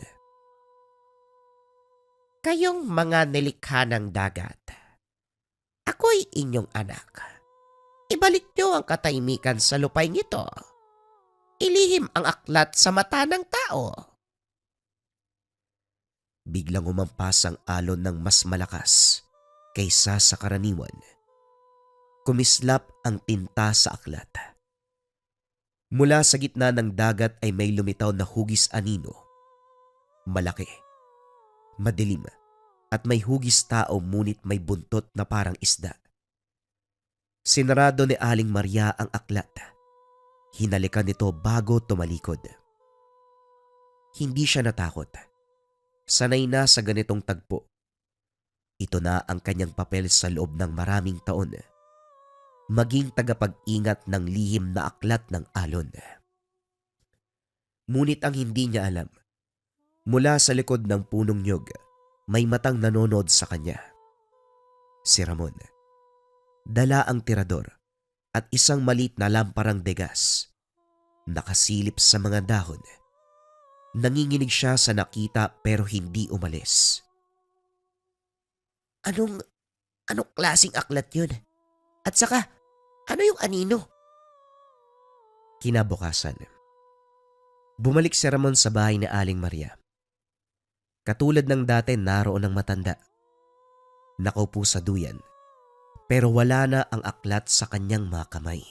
Kayong mga nilikha ng dagat, ako'y inyong anak. Ibalik niyo ang katahimikan sa lupain ito. Ilihim ang aklat sa mata ng tao. Biglang umampas ang alon ng mas malakas kaysa sa karaniwan. Kumislap ang tinta sa aklat. Mula sa gitna ng dagat ay may lumitaw na hugis anino. Malaki, madilim, at may hugis tao ngunit may buntot na parang isda. Sinarado ni Aling Maria ang aklat. Hinalikan nito bago tumalikod. Hindi siya natakot. Sanay na sa ganitong tagpo. Ito na ang kanyang papel sa loob ng maraming taon. Maging tagapag-ingat ng lihim na aklat ng alon. Ngunit ang hindi niya alam, mula sa likod ng punong niyog, may matang nanonood sa kanya. Si Ramon. Dala ang tirador at isang maliit na lamparang degas. Nakasilip sa mga dahon. Nanginginig siya sa nakita pero hindi umalis. Anong klaseng aklat yun? At saka, ano yung anino? Kinabukasan, bumalik si Ramon sa bahay ni Aling Maria. Katulad ng dati, naroon ang matanda. Nakaupo sa duyan, pero wala na ang aklat sa kanyang mga kamay.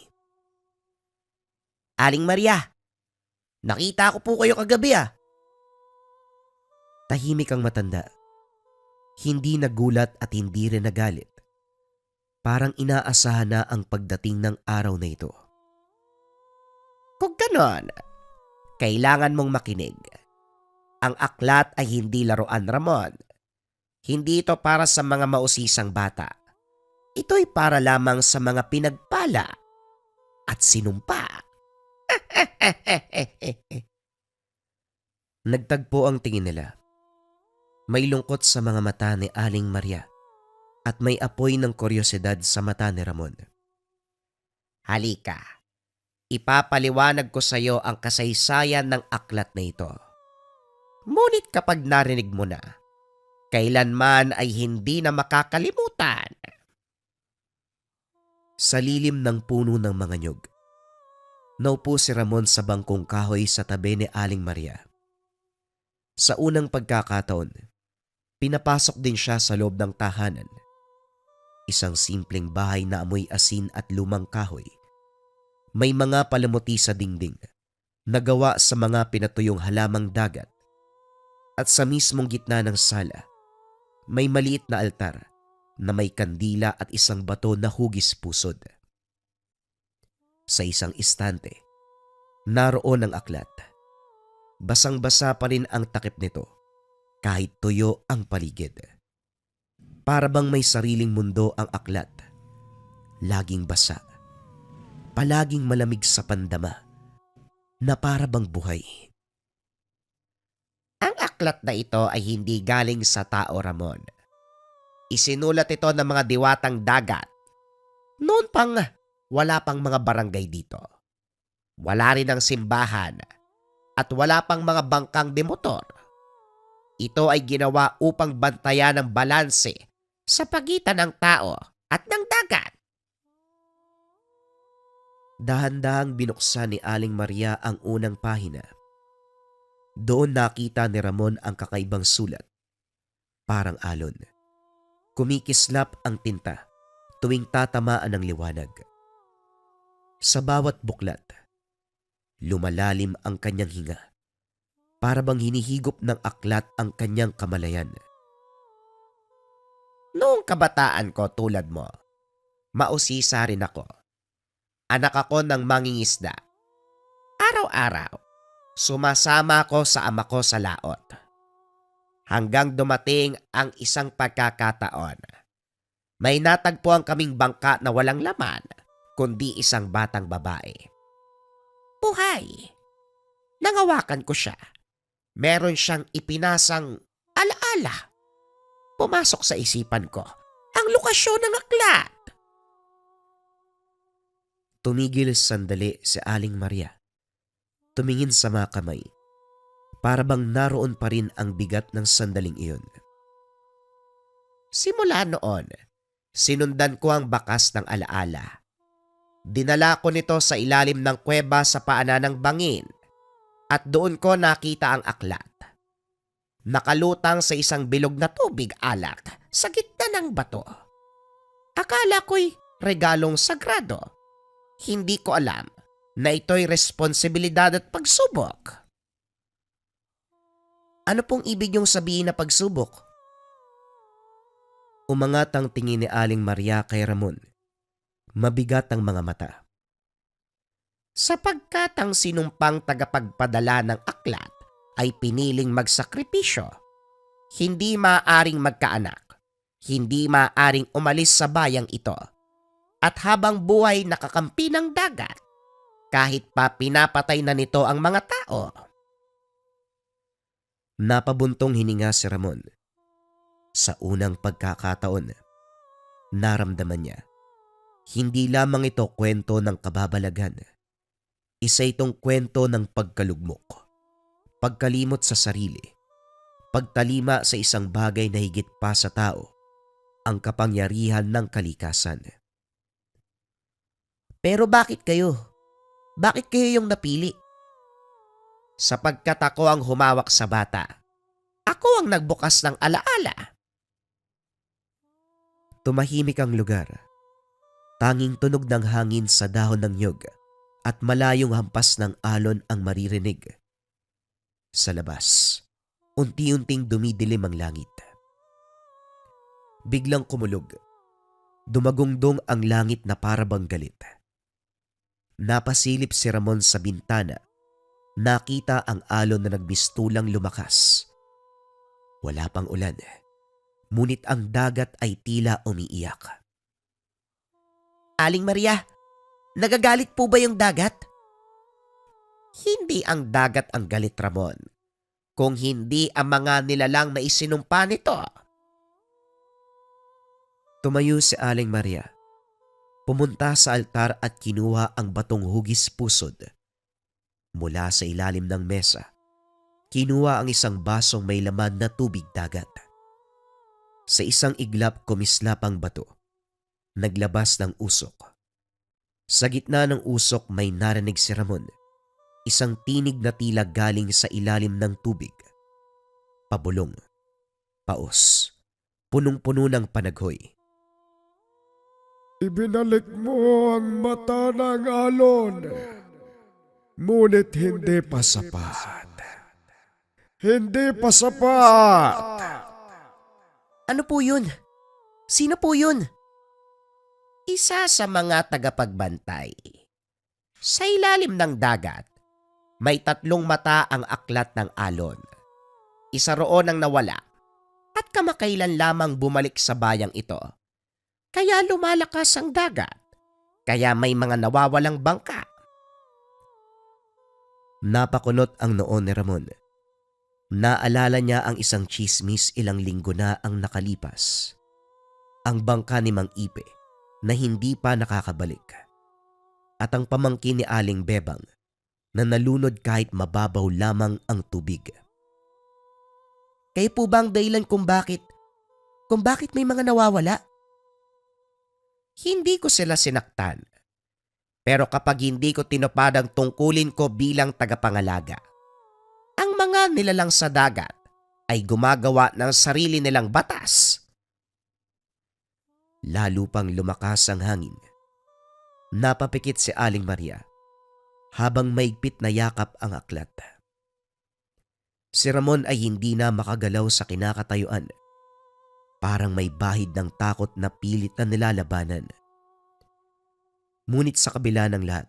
Aling Maria, nakita ko po kayo kagabi ah. Tahimik ang matanda. Hindi nagulat at hindi rin nagalit. Parang inaasahan na ang pagdating ng araw na ito. Kung ganon, kailangan mong makinig. Ang aklat ay hindi laruan, Ramon. Hindi ito para sa mga mausisang bata. Ito'y para lamang sa mga pinagpala at sinumpa. Nagtagpo ang tingin nila. May lungkot sa mga mata ni Aling Maria at may apoy ng kuryosidad sa mata ni Ramon. Halika, ipapaliwanag ko sa iyo ang kasaysayan ng aklat na ito. Ngunit kapag narinig mo na, kailanman ay hindi na makakalimutan. Sa lilim ng puno ng mga nyog, naupo si Ramon sa bangkong kahoy sa tabi ni Aling Maria. Sa unang pagkakataon, pinapasok din siya sa loob ng tahanan. Isang simpleng bahay na amoy asin at lumang kahoy. May mga palamuti sa dingding, nagawa sa mga pinatuyong halamang dagat. At sa mismong gitna ng sala, may maliit na altar na may kandila at isang bato na hugis pusod. Sa isang istante, naroon ang aklat. Basang-basa pa rin ang takip nito kahit tuyo ang paligid. Para bang may sariling mundo ang aklat. Laging basa. Palaging malamig sa pandama na para bang buhay. Ang aklat na ito ay hindi galing sa tao, Ramon. Isinulat ito ng mga diwatang dagat. Noon pang wala pang mga barangay dito. Wala rin ang simbahan at wala pang mga bangkang demotor. Ito ay ginawa upang bantayan ang balanse sa pagitan ng tao at ng dagat. Dahan-dahang binuksan ni Aling Maria ang unang pahina. Doon nakita ni Ramon ang kakaibang sulat. Parang alon. Kumikislap ang tinta tuwing tatamaan ng liwanag. Sa bawat buklat, lumalalim ang kanyang hinga. Para bang hinihigop ng aklat ang kanyang kamalayan. Noong kabataan ko tulad mo, mausisa rin ako. Anak ako ng mangingisda. Araw-araw, sumasama ako sa ama ko sa laot. Hanggang dumating ang isang pagkakataon. May natagpuan kaming bangka na walang laman, kundi isang batang babae. Buhay! Nangawakan ko siya. Meron siyang ipinasang alaala. Pumasok sa isipan ko ang lokasyon ng aklat. Tumigil sandali si Aling Maria. Tumingin sa mga kamay. Para bang naroon pa rin ang bigat ng sandaling iyon. Simula noon, sinundan ko ang bakas ng alaala. Dinala ko nito sa ilalim ng kuweba sa paanan ng bangin at doon ko nakita ang aklat. nakalutang sa isang bilog na tubig alak sa gitna ng bato. Akala ko'y regalong sagrado. Hindi ko alam na ito'y responsibilidad at pagsubok. Ano pong ibig niyong sabihin na pagsubok? Umangat ang tingin ni Aling Maria kay Ramon. Mabigat ang mga mata. Sapagkat ang sinumpang tagapagpadala ng aklat ay piniling magsakripisyo, hindi maaaring magkaanak, hindi maaaring umalis sa bayang ito, at habang buhay nakakampi ng dagat, kahit pa pinapatay na nito ang mga tao. Napabuntong hininga si Ramon. Sa unang pagkakataon, naramdaman niya, hindi lamang ito kwento ng kababalagan. Isa itong kwento ng pagkalugmok, pagkalimot sa sarili, pagtalima sa isang bagay na higit pa sa tao, ang kapangyarihan ng kalikasan. Pero bakit kayo? Bakit kayo yung napili? Sapagkat ako ang humawak sa bata. Ako ang nagbukas ng alaala. Tumahimik ang lugar. Tanging tunog ng hangin sa dahon ng nyog at malayong hampas ng alon ang maririnig. Sa labas, unti-unting dumidilim ang langit. Biglang kumulog. Dumagungdong ang langit na parabang galit. Napasilip si Ramon sa bintana. Nakita ang alon na nagbistulang lumakas. Wala pang ulan, ngunit ang dagat ay tila umiiyak. Aling Maria, nagagalit po ba yung dagat? Hindi ang dagat ang galit, Ramon, kung hindi ang mga nilalang na isinumpa nito. Tumayo si Aling Maria. Pumunta sa altar at kinuha ang batong hugis pusod. Mula sa ilalim ng mesa, kinuha ang isang basong may laman na tubig dagat. Sa isang iglap kumislap ang bato. Naglabas ng usok. Sa gitna ng usok may narinig si Ramon. Isang tinig na tila galing sa ilalim ng tubig. Pabulong. Paos. Punong-puno ng panaghoy. Ibinalik mo ang mata ng alon, ngunit hindi pa sapat. Hindi pa sapat! Ano po yun? Sino po yun? Isa sa mga tagapagbantay. Sa ilalim ng dagat, may 3 mata ang aklat ng alon. Isa roon ang nawala at kamakailan lamang bumalik sa bayang ito. Kaya lumalakas ang dagat. Kaya may mga nawawalang bangka. Napakunot ang noon ni Ramon. Naalala niya ang isang chismis ilang linggo na ang nakalipas. Ang bangka ni Mang Ipe na hindi pa nakakabalik. At ang pamangkin ni Aling Bebang na nalunod kahit mababaw lamang ang tubig. Kayo po ba ang dahilan kung bakit may mga nawawala? Hindi ko sila sinaktan. Pero kapag hindi ko tinupad ang tungkulin ko bilang tagapangalaga, ang mga nilalang sa dagat ay gumagawa ng sarili nilang batas. Lalo pang lumakas ang hangin. Napapikit si Aling Maria habang maigpit na yakap ang aklat. Si Ramon ay hindi na makagalaw sa kinakatayuan. Parang may bahid ng takot na pilit na nilalabanan. Ngunit sa kabila ng lahat,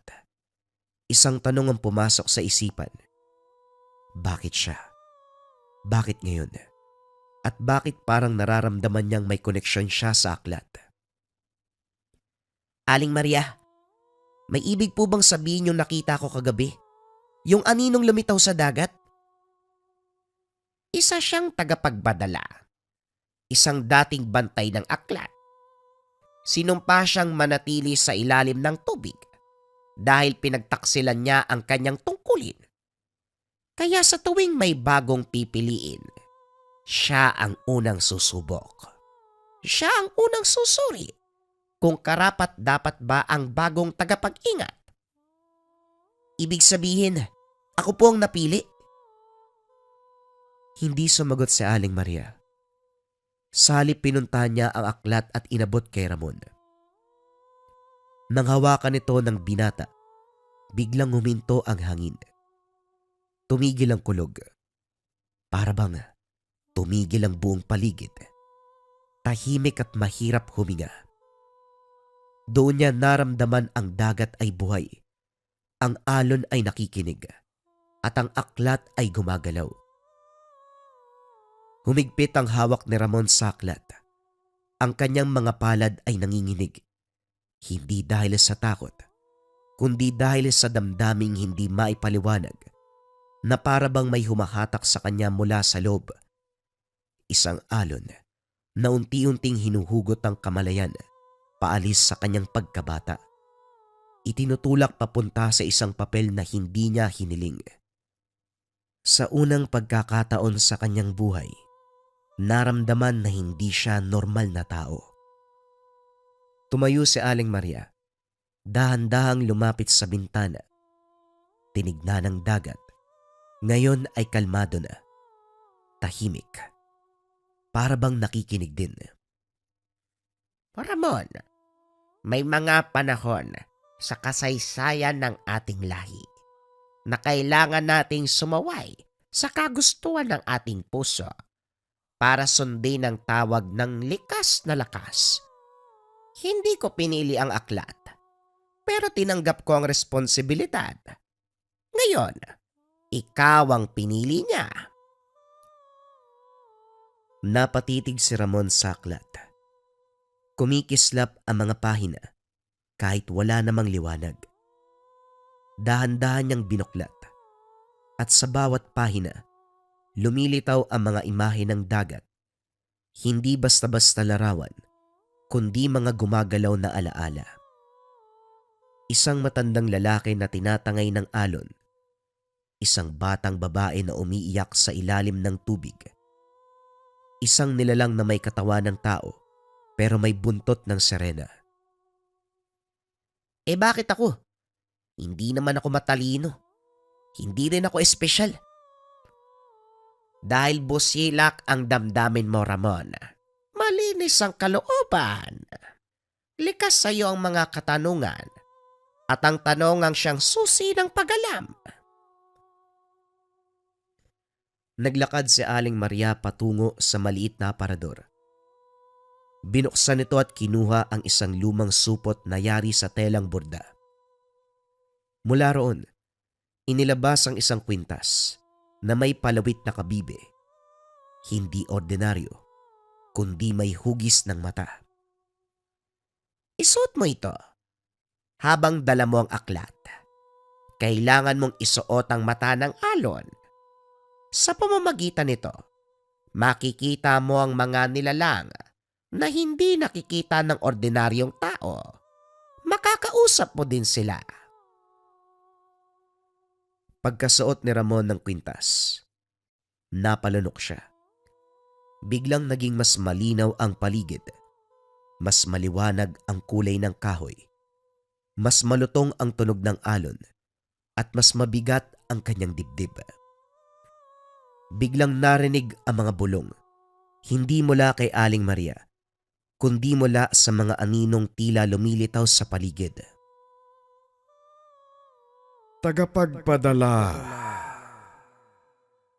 isang tanong ang pumasok sa isipan. Bakit siya? Bakit ngayon? At bakit parang nararamdaman niyang may koneksyon siya sa aklat? Aling Maria, may ibig po bang sabihin yung nakita ko kagabi? Yung aninong lumitaw sa dagat? Isa siyang tagapagbadala. Isang dating bantay ng aklat. Sinumpa siyang manatili sa ilalim ng tubig dahil pinagtaksilan niya ang kanyang tungkulin. Kaya sa tuwing may bagong pipiliin, siya ang unang susubok. Siya ang unang susuri kung karapat dapat ba ang bagong tagapag-ingat. Ibig sabihin, ako po ang napili? Hindi sumagot si Aling Maria. Sa halip pinuntahan niya ang aklat at inabot kay Ramon. Nang hawakan nito ng binata, biglang huminto ang hangin. Tumigil ang kulog. Para bang tumigil ang buong paligid. Tahimik at mahirap huminga. Doon niya naramdaman ang dagat ay buhay. Ang alon ay nakikinig. At ang aklat ay gumagalaw. Humigpit ang hawak ni Ramon sa aklat. Ang kanyang mga palad ay nanginginig. Hindi dahil sa takot, kundi dahil sa damdaming hindi maipaliwanag na para bang may humahatak sa kanya mula sa loob. Isang alon na unti-unting hinuhugot ang kamalayan paalis sa kanyang pagkabata. Itinutulak papunta sa isang papel na hindi niya hiniling. Sa unang pagkakataon sa kanyang buhay, naramdaman na hindi siya normal na tao. Tumayo si Aling Maria, dahan-dahang lumapit sa bintana. Tinignan ang dagat. Ngayon ay kalmado na. Tahimik. Para bang nakikinig din. Ramon, may mga panahon sa kasaysayan ng ating lahi na kailangan nating sumaway sa kagustuhan ng ating puso para sundin ang tawag ng likas na lakas. Hindi ko pinili ang aklat, pero tinanggap ko ang responsibilidad. Ngayon, ikaw ang pinili niya. Napatitig si Ramon sa aklat. Kumikislap ang mga pahina kahit wala namang liwanag. Dahan-dahan niyang binuklat. At sa bawat pahina, lumilitaw ang mga imahe ng dagat. Hindi basta-basta larawan, kundi mga gumagalaw na alaala. Isang matandang lalaki na tinatangay ng alon. Isang batang babae na umiiyak sa ilalim ng tubig. Isang nilalang na may katawan ng tao pero may buntot ng sirena. Bakit ako? Hindi naman ako matalino. Hindi rin ako espesyal. Dahil busilak ang damdamin mo, Ramon. Malinis ang kalooban. Likas sa iyo ang mga katanungan at ang tanong ang siyang susi ng pag-alam. Naglakad si Aling Maria patungo sa maliit na aparador. Binuksan ito at kinuha ang isang lumang supot na yari sa telang borda. Mula roon, inilabas ang isang kwintas na may palawit na kabibe. Hindi ordinaryo, kundi may hugis ng mata. Isuot mo ito habang dala mo ang aklat. Kailangan mong isuot ang mata ng alon. Sa pamamagitan nito, makikita mo ang mga nilalang na hindi nakikita ng ordinaryong tao. Makakausap mo din sila. Pagkasuot ni Ramon ng kwintas, napalunok siya. Biglang naging mas malinaw ang paligid. Mas maliwanag ang kulay ng kahoy. Mas malutong ang tunog ng alon at mas mabigat ang kanyang dibdib. Biglang narinig ang mga bulong, hindi mula kay Aling Maria, kundi mula sa mga aninong tila lumilitaw sa paligid. Tagapagpadala.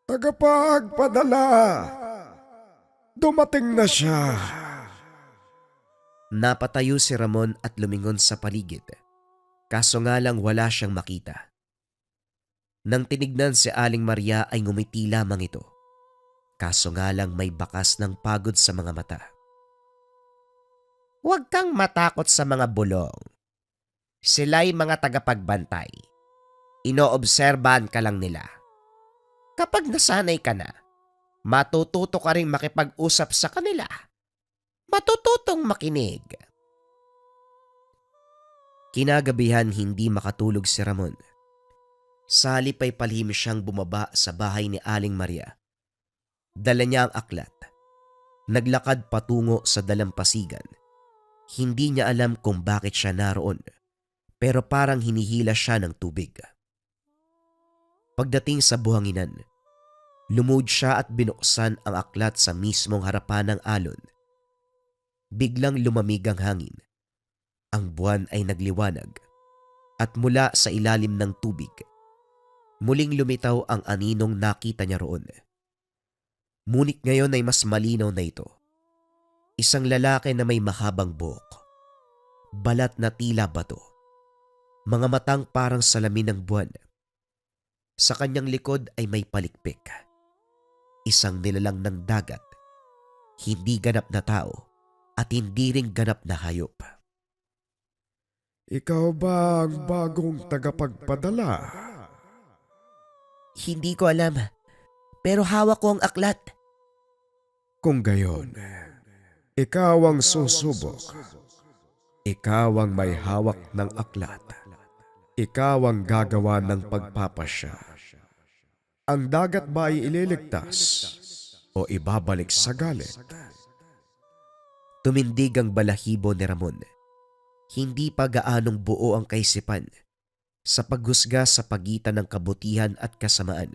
Tagapagpadala. Dumating na siya. Napatayo si Ramon at lumingon sa paligid, kaso nga lang wala siyang makita. Nang tinignan si Aling Maria ay ngumiti lamang ito, kaso nga lang may bakas ng pagod sa mga mata. Huwag kang matakot sa mga bulong. Sila'y mga tagapagbantay. Inoobserbahan ka lang nila. Kapag nasanay ka na, matututo ka rin makipag-usap sa kanila. Matututong makinig. Kinagabihan hindi makatulog si Ramon. Sa halip ay palihim siyang bumaba sa bahay ni Aling Maria. Dala niya ang aklat. Naglakad patungo sa dalampasigan. Hindi niya alam kung bakit siya naroon, pero parang hinihila siya ng tubig. Pagdating sa buhanginan, Lumuhod siya at binuksan ang aklat sa mismong harapan ng alon. Biglang lumamig ang hangin. Ang buwan ay nagliwanag at mula sa ilalim ng tubig, muling lumitaw ang aninong nakita niya roon. Ngunit ngayon ay mas malinaw na ito. Isang lalaki na may mahabang buhok, balat na tila bato, mga matang parang salamin ng buwan. Sa kanyang likod ay may palikpik. Isang nilalang ng dagat, hindi ganap na tao at hindi ring ganap na hayop. Ikaw ba ang bagong tagapagpadala? Hindi ko alam, pero hawak ko ang aklat. Kung gayon, ikaw ang susubok. Ikaw ang may hawak ng aklat. Ikaw ang gagawa ng pagpapasya. Ang dagat ba ay ililigtas o ibabalik sa galit? Tumindig ang balahibo ni Ramon. Hindi pa gaanong buo ang kaisipan sa paghusga sa pagitan ng kabutihan at kasamaan.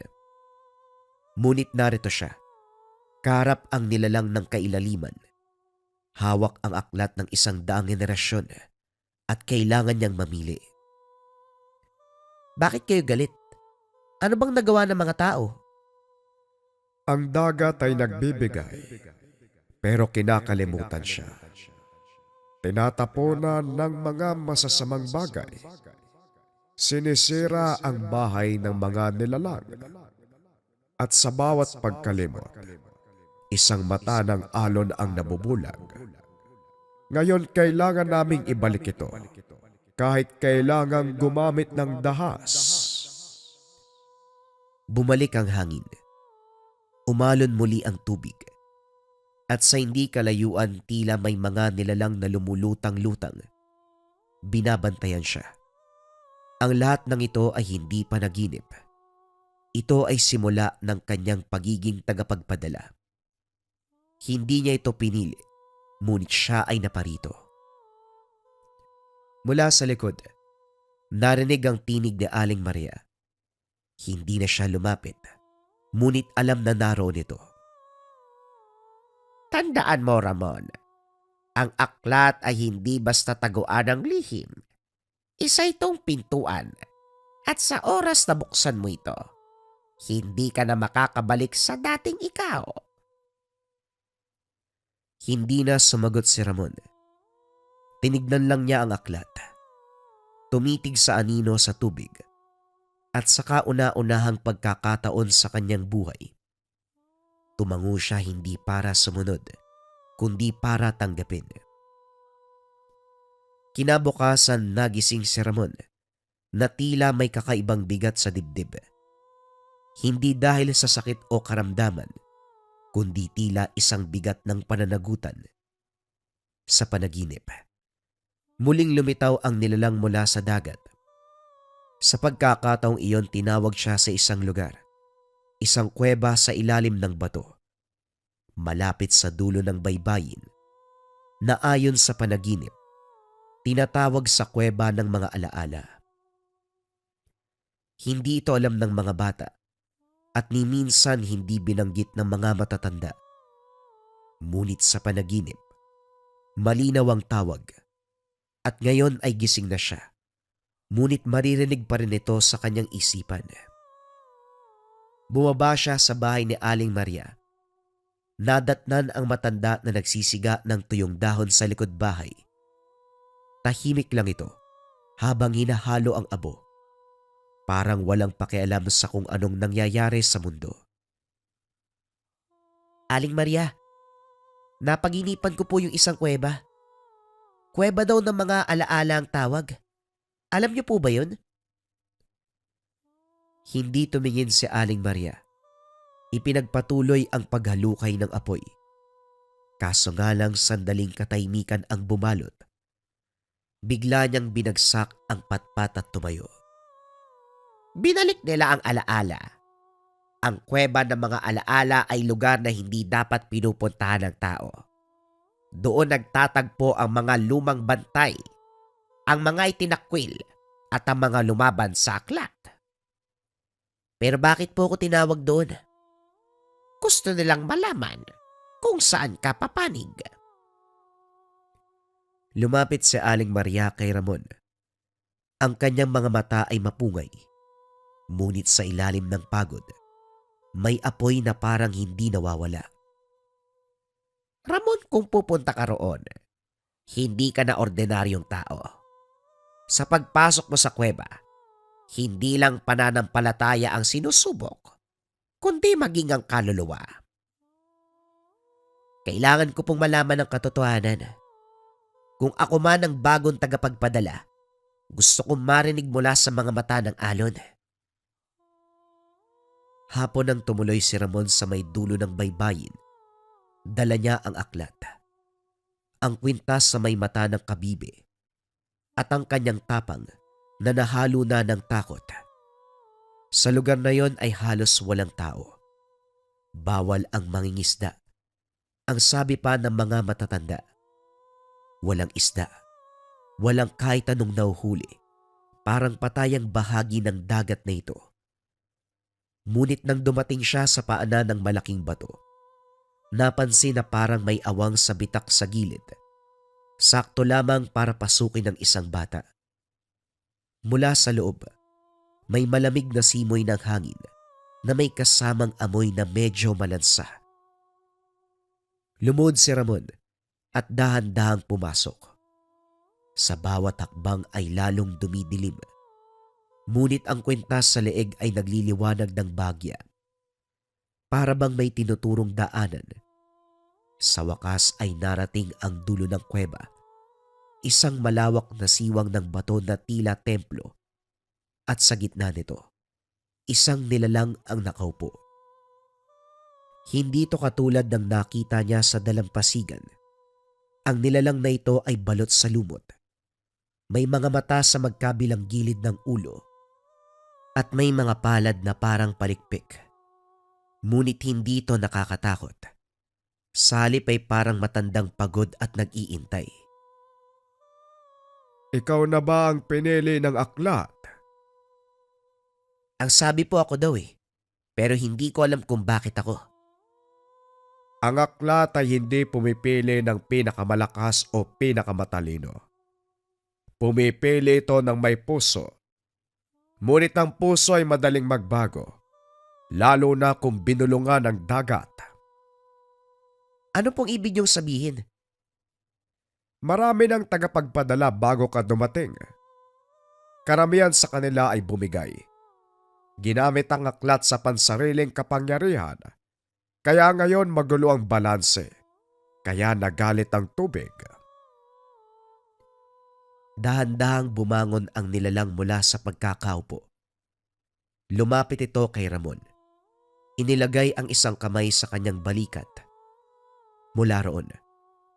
Ngunit narito siya. Kaharap ang nilalang ng kailaliman. Hawak ang aklat ng 100 henerasyon at kailangan niyang mamili. Bakit kayo galit? Ano bang nagawa ng mga tao? Ang dagat ay nagbibigay, pero kinakalimutan siya. Tinatapunan ng mga masasamang bagay. Sinisira ang bahay ng mga nilalang. At sa bawat pagkalimot, isang mata ng alon ang nabubulag. Ngayon kailangan naming ibalik ito, kahit kailangang gumamit ng dahas. Bumalik ang hangin. Umalon muli ang tubig. At sa hindi kalayuan tila may mga nilalang na lumulutang-lutang. Binabantayan siya. Ang lahat ng ito ay hindi panaginip. Ito ay simula ng kanyang pagiging tagapagpadala. Hindi niya ito pinili, ngunit siya ay naparito. Mula sa likod, narinig ang tinig ni Aling Maria. Hindi na siya lumapit, ngunit alam na naroon ito. Tandaan mo, Ramon. Ang aklat ay hindi basta taguan ng lihim. Isa itong pintuan. At sa oras na buksan mo ito, hindi ka na makakabalik sa dating ikaw. Hindi na sumagot si Ramon. Tinignan lang niya ang aklat. Tumitig sa anino sa tubig. At sa kauna-unahang pagkakataon sa kanyang buhay, tumango siya hindi para sumunod, kundi para tanggapin. Kinabukasan nagising si Ramon na tila may kakaibang bigat sa dibdib. Hindi dahil sa sakit o karamdaman, kundi tila isang bigat ng pananagutan. Sa panaginip, muling lumitaw ang nilalang mula sa dagat. Sa pagkakataong iyon tinawag siya sa isang lugar, isang kuweba sa ilalim ng bato, malapit sa dulo ng baybayin, na ayon sa panaginip, tinatawag sa kuweba ng mga alaala. Hindi ito alam ng mga bata at ni minsan hindi binanggit ng mga matatanda. Ngunit sa panaginip, malinaw ang tawag at ngayon ay gising na siya. Ngunit maririnig pa rin ito sa kanyang isipan. Bumaba siya sa bahay ni Aling Maria. Nadatnan ang matanda na nagsisiga ng tuyong dahon sa likod bahay. Tahimik lang ito habang hinahalo ang abo. Parang walang pakialam sa kung anong nangyayari sa mundo. Aling Maria, napaginipan ko po yung isang kuweba. Kuweba daw ng mga alaala ang tawag. Alam niyo po ba yun? Hindi tumingin si Aling Maria. Ipinagpatuloy ang paghalukay ng apoy. Kaso nga lang sandaling katahimikan ang bumalot. Bigla niyang binagsak ang patpat at tumayo. Binalik nila ang alaala. Ang kuweba ng mga alaala ay lugar na hindi dapat pinupuntahan ng tao. Doon nagtatagpo ang mga lumang bantay, ang mga itinakwil at ang mga lumaban sa aklat. Pero bakit po ako tinawag doon? gusto nilang malaman kung saan ka papanig. Lumapit si Aling Maria kay Ramon. Ang kanyang mga mata ay mapungay. Ngunit sa ilalim ng pagod, may apoy na parang hindi nawawala. Ramon, kung pupunta ka roon, hindi ka na ordinaryong tao. Sa pagpasok mo sa kuweba, hindi lang pananampalataya ang sinusubok, kundi maging ang kaluluwa. Kailangan ko pong malaman ang katotohanan. Kung ako man ang bagong tagapagpadala, gusto kong marinig mula sa mga mata ng alon. Hapon nang tumuloy si Ramon sa may dulo ng baybayin, dala niya ang aklat, ang kwintas sa may mata ng kabibe, at ang kanyang tapang na nahalo na ng takot. Sa lugar na yon ay halos walang tao. Bawal ang mangingisda. Ang sabi pa ng mga matatanda, walang isda, walang kahit anong nauhuli, parang patayang bahagi ng dagat na ito. Ngunit nang dumating siya sa paanan ng malaking bato, napansin na parang may awang sa bitak sa gilid. Sakto lamang para pasukin ng isang bata. Mula sa loob, may malamig na simoy ng hangin na may kasamang amoy na medyo malansa. Lumuhod si Ramon at dahan-dahang pumasok. Sa bawat hakbang ay lalong dumidilim. Ngunit ang kwintas sa leeg ay nagliliwanag ng bagya. Para bang may tinuturong daanan. Sa wakas ay narating ang dulo ng kuweba. Isang malawak na siwang ng bato na tila templo. At sa gitna nito, isang nilalang ang nakaupo. Hindi ito katulad ng nakita niya sa dalampasigan. Ang nilalang na ito ay balot sa lumot. May mga mata sa magkabilang gilid ng ulo at may mga palad na parang palikpik. Ngunit hindi ito nakakatakot. Sa halip ay parang matandang pagod at nag-iintay. Ikaw na ba ang pinili ng aklat? Ang sabi po ako daw pero hindi ko alam kung bakit ako. Ang aklat ay hindi pumipili ng pinakamalakas o pinakamatalino. Pumipili ito ng may puso. Ngunit ang puso ay madaling magbago, lalo na kung binulungan ng dagat. Ano pong ibig niyong sabihin? Marami ng tagapagpadala bago ka dumating. Karamihan sa kanila ay bumigay. Ginamit ang aklat sa pansariling kapangyarihan. Kaya ngayon magulo ang balanse. Kaya nagalit ang tubig. Dahan-dahang bumangon ang nilalang mula sa pagkakaupo. Lumapit ito kay Ramon. Inilagay ang isang kamay sa kanyang balikat. Mula roon,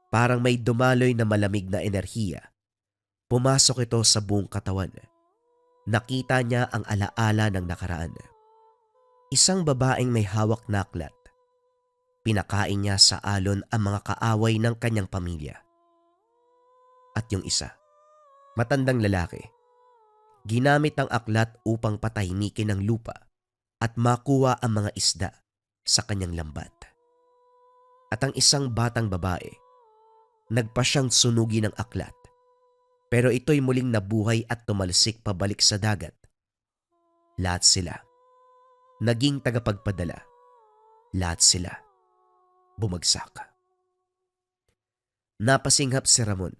parang may dumaloy na malamig na enerhiya. Pumasok ito sa buong katawan. Nakita niya ang alaala ng nakaraan. Isang babaeng may hawak na aklat. Pinakain niya sa alon ang mga kaaway ng kanyang pamilya. At yung isa, matandang lalaki, ginamit ang aklat upang patahimikin ang lupa at makuha ang mga isda sa kanyang lambat. At ang isang batang babae, nagpa siyang sunugin ng aklat, pero ito'y muling nabuhay at tumalsik pabalik sa dagat. Lahat sila, naging tagapagpadala. Lahat sila, bumagsak. Napasinghap si Ramon.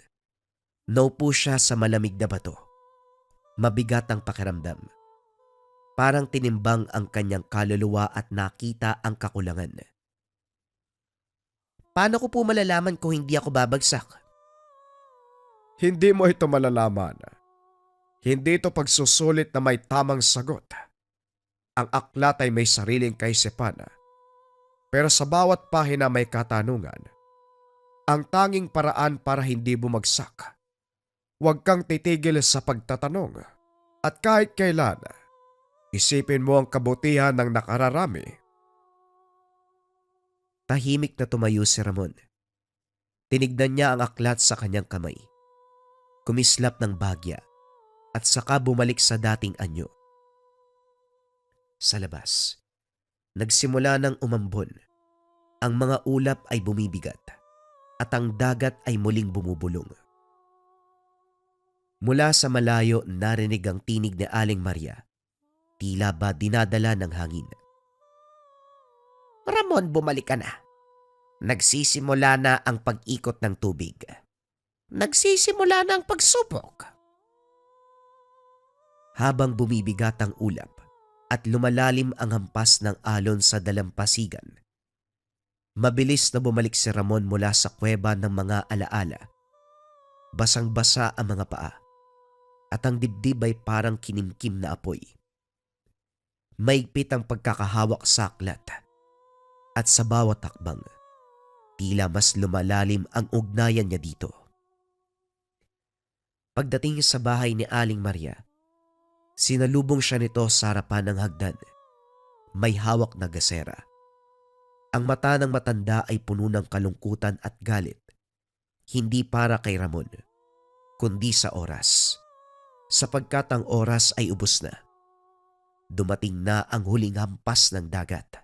Naupo siya sa malamig na bato. Mabigat ang pakiramdam. Parang tinimbang ang kanyang kaluluwa at nakita ang kakulangan. Paano ko po malalaman kung hindi ako babagsak? Hindi mo ito malalaman. Hindi ito pagsusulit na may tamang sagot. Ang aklat ay may sariling kaisipan. Pero sa bawat pahina may katanungan. Ang tanging paraan para hindi bumagsak. Huwag kang titigil sa pagtatanong. At kahit kailan, isipin mo ang kabutihan ng nakararami. Tahimik na tumayo si Ramon. Tinignan niya ang aklat sa kanyang kamay. Kumislap ng bagya at saka bumalik sa dating anyo. Sa labas, nagsimula ng umambon Ang mga ulap ay bumibigat at ang dagat ay muling bumubulong. Mula sa malayo narinig ang tinig ni Aling Maria, tila ba dinadala ng hangin. Ramon, bumalik ka na. Nagsisimula na ang pag-ikot ng tubig. Nagsisimula na ang pagsubok. Habang bumibigat ang ulap at lumalalim ang hampas ng alon sa dalampasigan, mabilis na bumalik si Ramon mula sa kuweba ng mga alaala. Basang-basa ang mga paa at ang dibdib ay parang kinimkim na apoy. Maigpit ang pagkakahawak sa aklat at sa bawat hakbang, tila mas lumalalim ang ugnayan niya dito. Pagdating sa bahay ni Aling Maria, sinalubong siya nito sa harapan ng hagdan. May hawak na gasera. Ang mata ng matanda ay puno ng kalungkutan at galit. Hindi para kay Ramon, kundi sa oras. Sapagkat ang oras ay ubos na. Dumating na ang huling hampas ng dagat.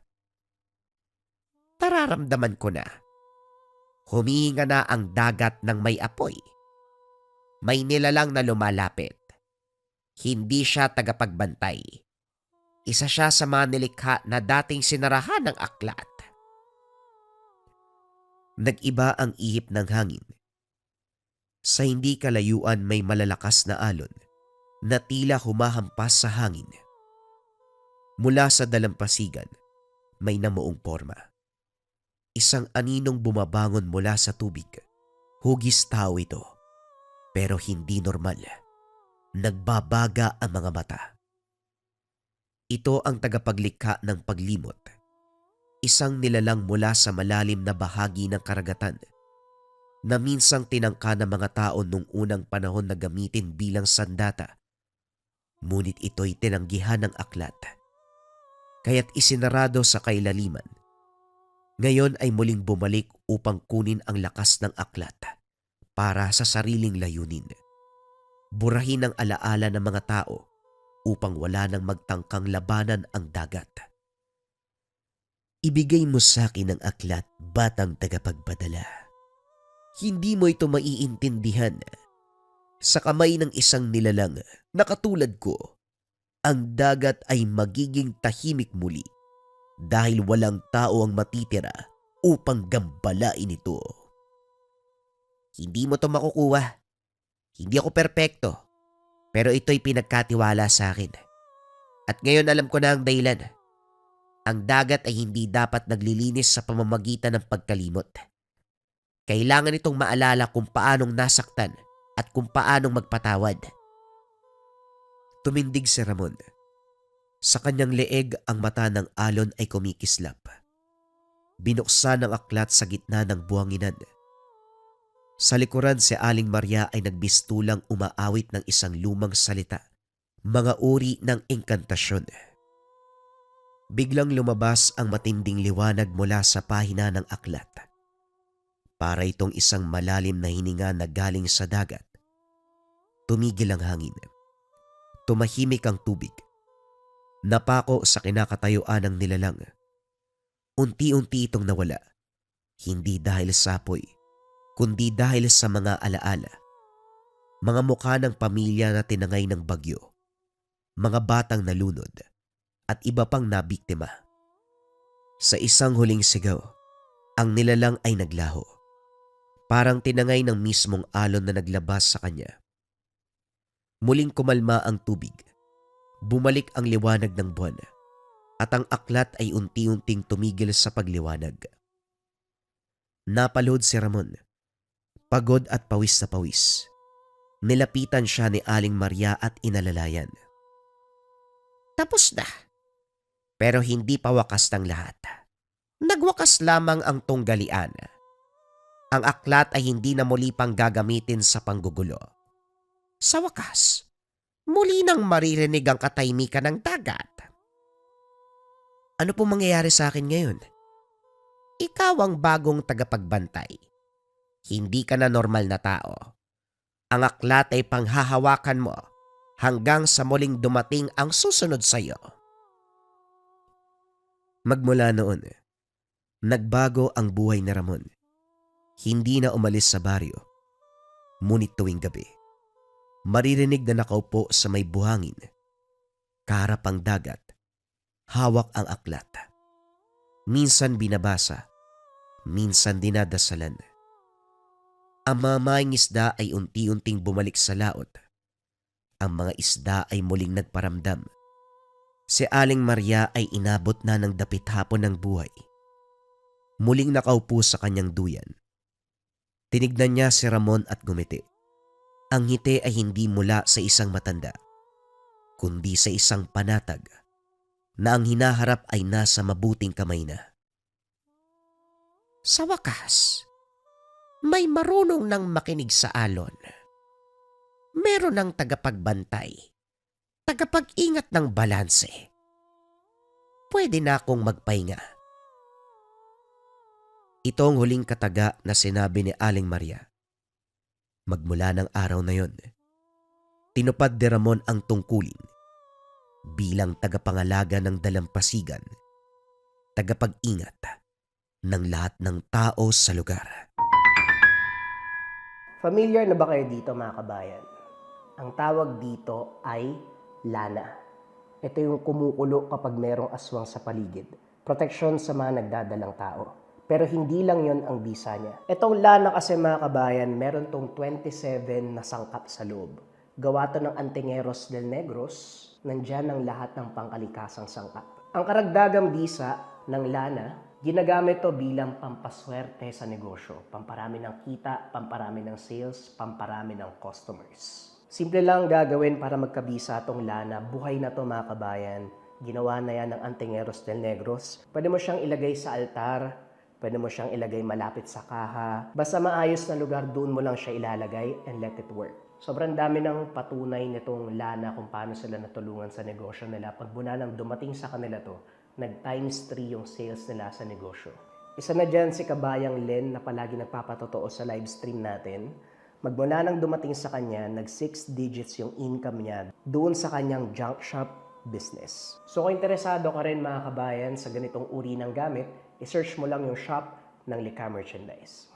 Nararamdaman ko na. Humihinga na ang dagat ng may apoy. May nilalang na lumalapit. Hindi siya tagapagbantay. Isa siya sa mga nilikha na dating sinarahan ng aklat. Nag-iba ang ihip ng hangin. Sa hindi kalayuan may malalakas na alon na tila humahampas sa hangin. Mula sa dalampasigan, may namuong porma. Isang aninong bumabangon mula sa tubig. Hugis tao ito, pero hindi normal. Nagbabaga ang mga mata. Ito ang tagapaglikha ng paglimot. Isang nilalang mula sa malalim na bahagi ng karagatan na minsang tinangka ng mga tao nung unang panahon na gamitin bilang sandata. Ngunit ito'y tinanggihan ng aklat, kaya't isinarado sa kailaliman. Ngayon ay muling bumalik upang kunin ang lakas ng aklat para sa sariling layunin. Burahin ang alaala ng mga tao upang wala nang magtangkang labanan ang dagat. Ibigay mo sa akin ang aklat, batang tagapagpadala. Hindi mo ito maiintindihan. Sa kamay ng isang nilalang na katulad ko, ang dagat ay magiging tahimik muli dahil walang tao ang matitira upang gambalain ito. Hindi mo to makukuha. Hindi ako perpekto, pero ito'y pinagkatiwala sa akin. At ngayon alam ko na ang dahilan. Ang dagat ay hindi dapat naglilinis sa pamamagitan ng pagkalimot. Kailangan itong maalala kung paanong nasaktan at kung paanong magpatawad. Tumindig si Ramon. Sa kanyang leeg ang mata ng alon ay kumikislap. Binuksan ang aklat sa gitna ng buhanginan. Sa likuran si Aling Maria ay nagbistulang umaawit ng isang lumang salita, mga uri ng engkantasyon. Biglang lumabas ang matinding liwanag mula sa pahina ng aklat. Para itong isang malalim na hininga na galing sa dagat. Tumigil ang hangin. Tumahimik ang tubig. Napako sa kinakatayuan ng nilalang. Unti-unti itong nawala. Hindi dahil sa apoy, kundi dahil sa mga alaala. Mga mukha ng pamilya na tinangay ng bagyo. Mga batang nalunod at iba pang nabiktima. Sa isang huling sigaw, ang nilalang ay naglaho. Parang tinangay ng mismong alon na naglabas sa kanya. Muling kumalma ang tubig. Bumalik ang liwanag ng buwan at ang aklat ay unti-unting tumigil sa pagliwanag. Napalod si Ramon, pagod at pawis na pawis. Nilapitan siya ni Aling Maria at inalalayan. Tapos na. Pero hindi pa wakas ng lahat. Nagwakas lamang ang tunggalian. Ang aklat ay hindi na muli pang gagamitin sa panggugulo. Sa wakas, muli nang maririnig ang katahimikan ng dagat. Ano po mangyayari sa akin ngayon? Ikaw ang bagong tagapagbantay. Hindi ka na normal na tao. Ang aklat ay panghahawakan mo hanggang sa muling dumating ang susunod sa iyo. Magmula noon, Nagbago ang buhay ni Ramon. Hindi na umalis sa baryo. Ngunit tuwing gabi, maririnig na nakaupo sa may buhangin, kaharap ang dagat, hawak ang aklat. Minsan binabasa, minsan dinadasalan. Ang mga maing isda ay unti-unting bumalik sa laot. Ang mga isda ay muling nagparamdam. Si Aling Maria ay inabot na ng dapit hapon ng buhay. Muling nakaupo sa kanyang duyan. Tinignan niya si Ramon at ngumiti. Ang ngiti ay hindi mula sa isang matanda, kundi sa isang panatag na ang hinaharap ay nasa mabuting kamay na. Sa wakas, may marunong nang makinig sa alon. Meron ng tagapagbantay, tagapag-ingat ng balanse. Pwede na akong magpahinga. Ito ang huling kataga na sinabi ni Aling Maria. Magmula ng araw na yon, tinupad ni Ramon ang tungkulin bilang tagapangalaga ng dalampasigan, tagapag-ingat ng lahat ng tao sa lugar. Familiar na ba kayo dito mga kabayan? Ang tawag dito ay lana. Ito yung kumukulo kapag merong aswang sa paligid. Proteksyon sa mga nagdadalang tao. Pero hindi lang yon ang bisa niya. Itong lana kasi mga kabayan, meron tong 27 na sangkap sa loob. Gawa to ng Antingeros del Negros, nandyan ang lahat ng pangkalikasang sangkap. Ang karagdagang bisa ng lana, ginagamit to bilang pampaswerte sa negosyo. Pamparami ng kita, pamparami ng sales, pamparami ng customers. Simple lang gagawin para magkabisa tong lana. Buhay na to mga kabayan. Ginawa na yan ng Antingeros del Negros. Pwede mo siyang ilagay sa altar, pwede mo siyang ilagay malapit sa kaha. Basta maayos na lugar, doon mo lang siya ilalagay and let it work. Sobrang dami ng patunay nitong lana kung paano sila natulungan sa negosyo nila. Pag nang dumating sa kanila to, nag times 3 yung sales nila sa negosyo. Isa na dyan si Kabayang Len na palagi nagpapatotoo sa live stream natin. Magmula nang dumating sa kanya, nag 6 digits yung income niya doon sa kanyang junk shop business. So kung interesado ka rin mga kabayan sa ganitong uri ng gamit, i-search mo lang yung shop ng Lika Merchandise.